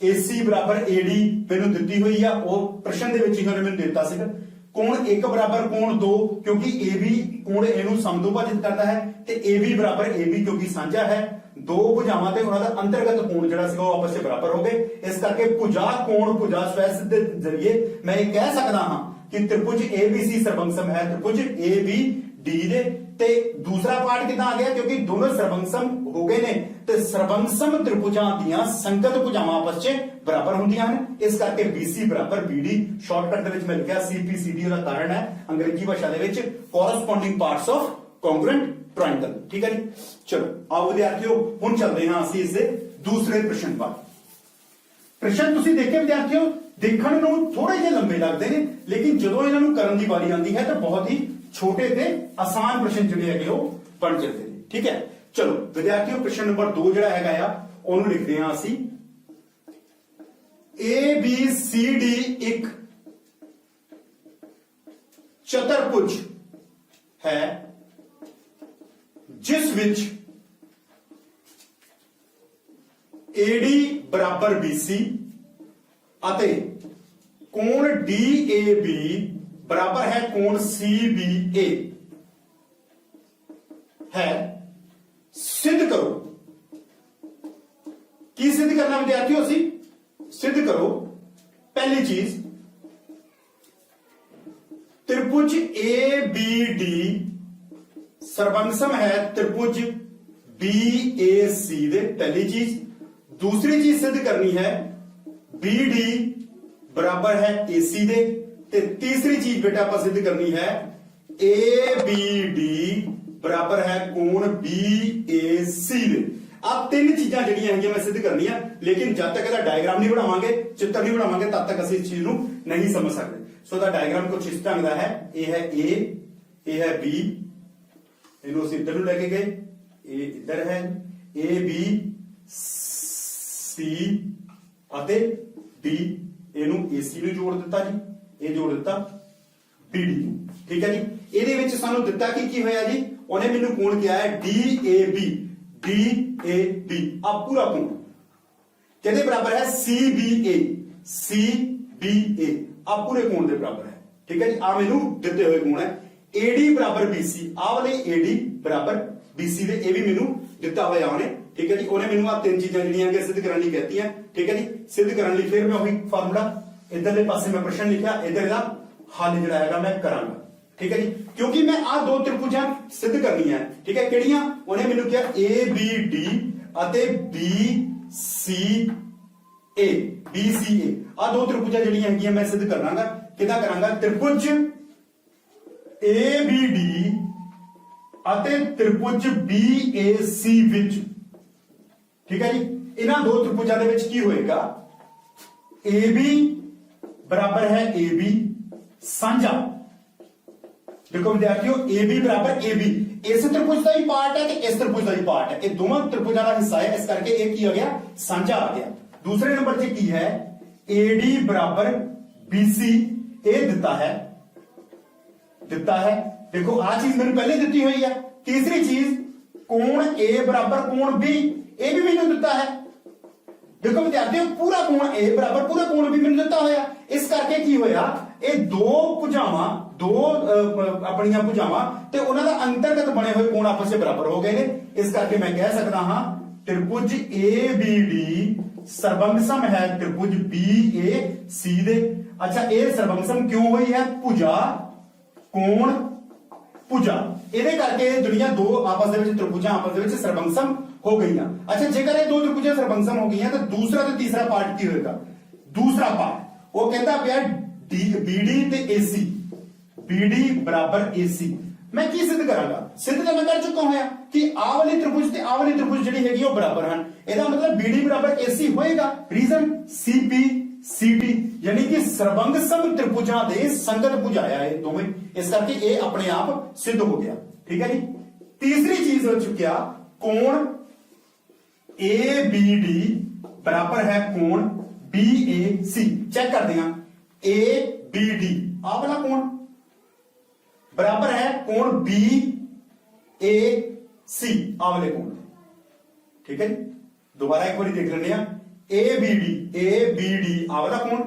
AC ਬਰਾਬਰ AD ਮੈਨੂੰ ਦਿੱਤੀ ਹੋਈ ਆ, ਉਹ ਪ੍ਰਸ਼ਨ ਦੇ ਵਿੱਚ ਹੀ ਉਹਨੇ ਮੈਨੂੰ ਦਿੱਤਾ ਸੀਗਾ। ਕੋਣ 1 ਬਰਾਬਰ ਕੋਣ 2, ਕਿਉਂਕਿ AB ਕੋਣ A ਨੂੰ ਸਮਦੋਭਾਜਿਤ ਕਰਦਾ ਹੈ, ਤੇ AB ਬਰਾਬਰ AB ਕਿਉਂਕਿ ਸਾਂਝਾ ਹੈ। ਦੋ ਭੁਜਾਵਾਂ ਤੇ ਉਹਨਾਂ ਦਾ ਅੰਤਰਗਤ ਕੋਣ ਜਿਹੜਾ ਸੀਗਾ ਉਹ ਆਪਸ ਵਿੱਚ ਬਰਾਬਰ ਹੋ ਗਏ। ਇਸ ਕਰਕੇ ਭੁਜਾ ਕੋਣ ਭੁਜਾ ਸਵੈਸਿੱਧ ਦੇ ਜ਼ਰੀਏ ਮੈਂ ਇਹ ਕਹਿ ਸਕਦਾ ਹਾਂ ਕਿ त्रिभुज ABC ਸਰਵੰਗਸਮ ਹੈ त्रिभुज ABD ਦੇ। ਤੇ ਦੂਸਰਾ ਪਾਰਟ ਕਿਦਾਂ ਆ ਗਿਆ? ਕਿਉਂਕਿ ਦੋਨੋਂ ਸਰਵੰਗਸਮ ਹੋ ਗਏ ਨੇ ਤੇ ਸਰਵੰਗਸਮ त्रिभुजां ਦੀਆਂ ਸੰਗਤ ਭੁਜਾਵਾਂ ਆਪਸ ਵਿੱਚ ਬਰਾਬਰ ਹੁੰਦੀਆਂ ਹਨ। ਇਸ ਕਰਕੇ BC ਬਰਾਬਰ BD, ਸ਼ਾਰਟਕਟ ਦੇ ਵਿੱਚ ਮੈਂ ਲਿਖਿਆ CPCD। ਉਹਦਾ ਕਾਰਨ ਹੈ ਅੰਗਰੇਜ਼ੀ ਭਾਸ਼ਾ ਦੇ ਵਿੱਚ ਕੋਰਸਪੋਂਡਿੰਗ ਪਾਰਟਸ ਆਫ ਕੌਂਗਰੂਐਂਟ ट्रायंगल। ठीक है जी, चलो आओ विद्यार्थियों ਹੁਣ ਚੱਲਦੇ ਹਾਂ ਅਸੀਂ ਇਸ ਦੇ ਦੂਸਰੇ ਪ੍ਰਸ਼ਨ ਵੱਲ। ਪ੍ਰਸ਼ਨ ਤੁਸੀਂ ਦੇਖੇ ਵਿਦਿਆਰਥੀਓ, ਦੇਖਣ ਨੂੰ ਥੋੜੇ ਜਿਹੇ ਲੰਬੇ ਲੱਗਦੇ ਨੇ, ਲੇਕਿਨ ਜਦੋਂ ਇਹਨਾਂ ਨੂੰ ਕਰਨ ਦੀ ਵਾਰੀ ਆਉਂਦੀ ਹੈ ਤਾਂ ਬਹੁਤ ਹੀ ਛੋਟੇ ਤੇ ਆਸਾਨ ਪ੍ਰਸ਼ਨ ਜਿਹੜੇ ਹੈਗੇ ਉਹ ਬਣ ਜਾਂਦੇ ਨੇ। ਠੀਕ ਹੈ, ਚਲੋ ਵਿਦਿਆਰਥੀਓ ਪ੍ਰਸ਼ਨ ਨੰਬਰ 2 ਜਿਹੜਾ ਹੈਗਾ ਆ ਉਹਨੂੰ ਲਿਖਦੇ ਹਾਂ ਅਸੀਂ ABCD ਇੱਕ ਚਤੁਰਭੁਜ ਹੈ ਜਿਸ ਵਿੱਚ AD ਬਰਾਬਰ BC ਅਤੇ ਕੋਣ DAB ਬਰਾਬਰ ਹੈ ਕੋਣ CBA ਹੈ। सिद्ध करो। की सिद्ध करना विद्यार्थियों? ਅਸੀਂ सिद्ध करो पहली चीज त्रिभुज ABD सर्वंगसम है त्रिभुज BAC दे, पहली चीज। दूसरी चीज सिद्ध करनी है BD बराबर है AC दे, ते तीसरी चीज बेटा आप सिद्ध करनी है ABD बराबर है कोण BAC दे। अब तीन चीजां ਜਿਹੜੀਆਂ ਹੈਗੀਆਂ मैं सिद्ध करनी है, लेकिन जब तक ਇਹਦਾ डायग्राम नहीं बनावांगे, चित्र नहीं बनावांगे, तब तक ਅਸੀਂ ਇਸ ਚੀਜ਼ ਨੂੰ नहीं समझ सकते। सो ਦਾ डायग्राम कुछ इस ढंग ਦਾ है। ਇਹ ਹੈ A, ਇਹ ਹੈ B, ਇਹਨੂੰ ਅਸੀਂ ਇੱਧਰ ਨੂੰ ਲੈ ਕੇ ਗਏ, ਇਹ ਇੱਧਰ ਹੈ A B C ਅਤੇ D, ਇਹਨੂੰ AC ਨੂੰ ਜੋੜ ਦਿੱਤਾ ਜੀ, ਇਹ ਜੋੜ ਦਿੱਤਾ BD ਨੂੰ। ਠੀਕ ਹੈ ਜੀ, ਇਹਦੇ ਵਿੱਚ ਸਾਨੂੰ ਦਿੱਤਾ ਕੀ ਹੋਇਆ ਜੀ, ਉਹਨੇ ਮੈਨੂੰ ਕੋਣ ਕਿਹਾ ਹੈ DAB, DAB ਆ ਪੂਰਾ ਕੋਣ ਕਿਹਦੇ ਬਰਾਬਰ ਹੈ CBA, CBA ਆ ਪੂਰੇ ਕੋਣ ਦੇ ਬਰਾਬਰ ਹੈ। ਠੀਕ ਹੈ ਜੀ, ਆ ਮੈਨੂੰ ਦਿੱਤੇ ਹੋਏ ਕੋਣ ਹੈ AD ਬਰਾਬਰ BC, ਆ ਵਾਲੇ AD ਬਰਾबर BC ਦੇ, ਇਹ ਵੀ ਮੈਨੂੰ ਦਿੱਤਾ ਹੋਇਆ ਉਹਨੇ। ਠੀਕ ਹੈ ਜੀ, ਉਹਨੇ ਮੈਨੂੰ ਆ ਤਿੰਨ ਚੀਜ਼ਾਂ ਜਿਹੜੀਆਂ ਕਿ ਸਿੱਧ ਕਰਨ ਲਈ ਕਹਤੀਆਂ। ਠੀਕ ਹੈ ਜੀ, ਸਿੱਧ ਕਰਨ ਲਈ ਫਿਰ ਮੈਂ ਉਹੀ ਫਾਰਮੂਲਾ ਇਧਰਲੇ ਪਾਸੇ ਮੈਂ ਪ੍ਰਸ਼ਨ ਲਿਖਿਆ, ਇਧਰ ਦਾ ਹੱਲ ਜਿਹੜਾ ਹੈਗਾ ਮੈਂ ਕਰਾਂਗਾ। ठीक है जी, क्योंकि मैं आ दो त्रिभुजां सिद्ध करनी है। ठीक है, किहड़ियां? उन्हें मैनू क्या ABD अते BCA, BCA आ दो त्रिभुजां जिहड़ियां हैगियां मैं सिद्ध करांगा। किदां करांगा? त्रिभुज ABD अते त्रिभुज BAC विच। ठीक है जी, इन्हां दो त्रिभुजां दे विच की होएगा? AB बराबर है AB ਸਾਂਝਾ। देखो विद्यार्थियों ए बी बराबर ए बी इस त्रिभुज का ही पार्ट है तो इस त्रिभुज का ही पार्ट है, ये दोनों त्रिभुजों का हिस्सा है, इस करके एक की हो गया साझा आ गया। दूसरे नंबर से की है ए डी बराबर बी सी, ए दिता है देखो आ चीज मैंने पहले दी हुई है। तीसरी चीज कोण ए बराबर कोण बी, ए भी मैंने दिता है। देखो विद्यार्थियों पूरा कोण ए बराबर पूरा कोण भी मैंने दिता होया, इस करके की होया ये दो भुजावां दो अपनियां भुजावां ते उन्हां दा अंतर्गत बने हुए कोण आपस में बराबर हो गए ने, इस करके मैं कह सकता हां त्रिभुज ए बी डी सर्वंगसम है त्रिभुज बी ए सी दे। अच्छा ये सर्वंगसम क्यों हुई है? भुजा कोण भुजा, ਇਹਦੇ ਕਰਕੇ ਜਿਹੜੀਆਂ ਦੋ ਆਪਸ ਦੇ ਵਿੱਚ त्रिभुजां आपस ਦੇ ਵਿੱਚ ਸਰਵੰਗਸਮ हो गई। अच्छा जेकर ये दो त्रिभुजां सर्वंगसम हो गई तो दूसरा ते तीसरा पार्ट की होएगा? दूसरा पार्ट वो कहता पिया बीडी ते एसी, बीडी बराबर एसी। मैं की सिद्ध करांगा? सिद्ध तो मैं कर चुका हूं कि आ वाली त्रिभुज ते आ वाली त्रिभुज ਜਿਹੜੀ ਹੈਗੀ ਉਹ ਬਰਾਬਰ ਹਨ, ਇਹਦਾ मतलब बीडी बराबर एसी होएगा। रीजन सीपी सीटी यानी कि सर्वंगसम त्रिभुजां ਦੇ संगत ਭੁਜਾਇਆ ਇਹ ਦੋਵੇਂ, ਇਸ ਕਰਕੇ ਇਹ ਆਪਣੇ ਆਪ सिद्ध हो गया। ठीक है जी। तीसरी चीज हो चुकिया कोण ए बी डी बराबर है कोण बी ए सी। चेक करते हैं ए बी डी आ वाला कोण बराबर है कोण बी ए सी आ वाले कोण। ठीक है जी। दोबारा एक बार देख लेने ए बी डी आ वाला कोण,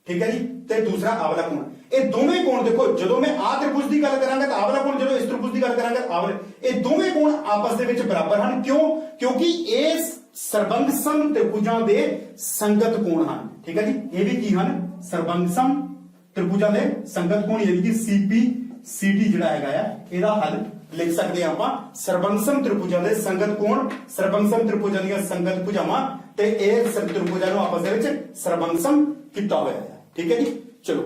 ठीक है जी, ते दूसरा आ वाला कोण। ये दोवें कोण देखो जो मैं आ त्रिभुज की गल करांगा तो आ वाला कोण, जो इस त्रिभुज की गल करांगा आ वाले, ये दोवें कोण आपस दे विच बराबर हैं। क्यों? क्योंकि ये सर्वंगसम त्रिभुजां दे संगत कोण हैं। ठीक है जी। ये भी की हैं सर्वंगसम त्रिभुजां दे संगत कोण, यानी कि सीपी सीटी जिहड़ा हैगा आ इहदा हल लिख सकते हैं आपां सर्वंगसम त्रिभुजां दे संगत कोण, सर्वंगसम त्रिभुजां दीयां संगत भुजावां ते इह त्रिभुजां नूं आपस दे विच सर्वंगसम कीता होया है। ठीक है जी। चलो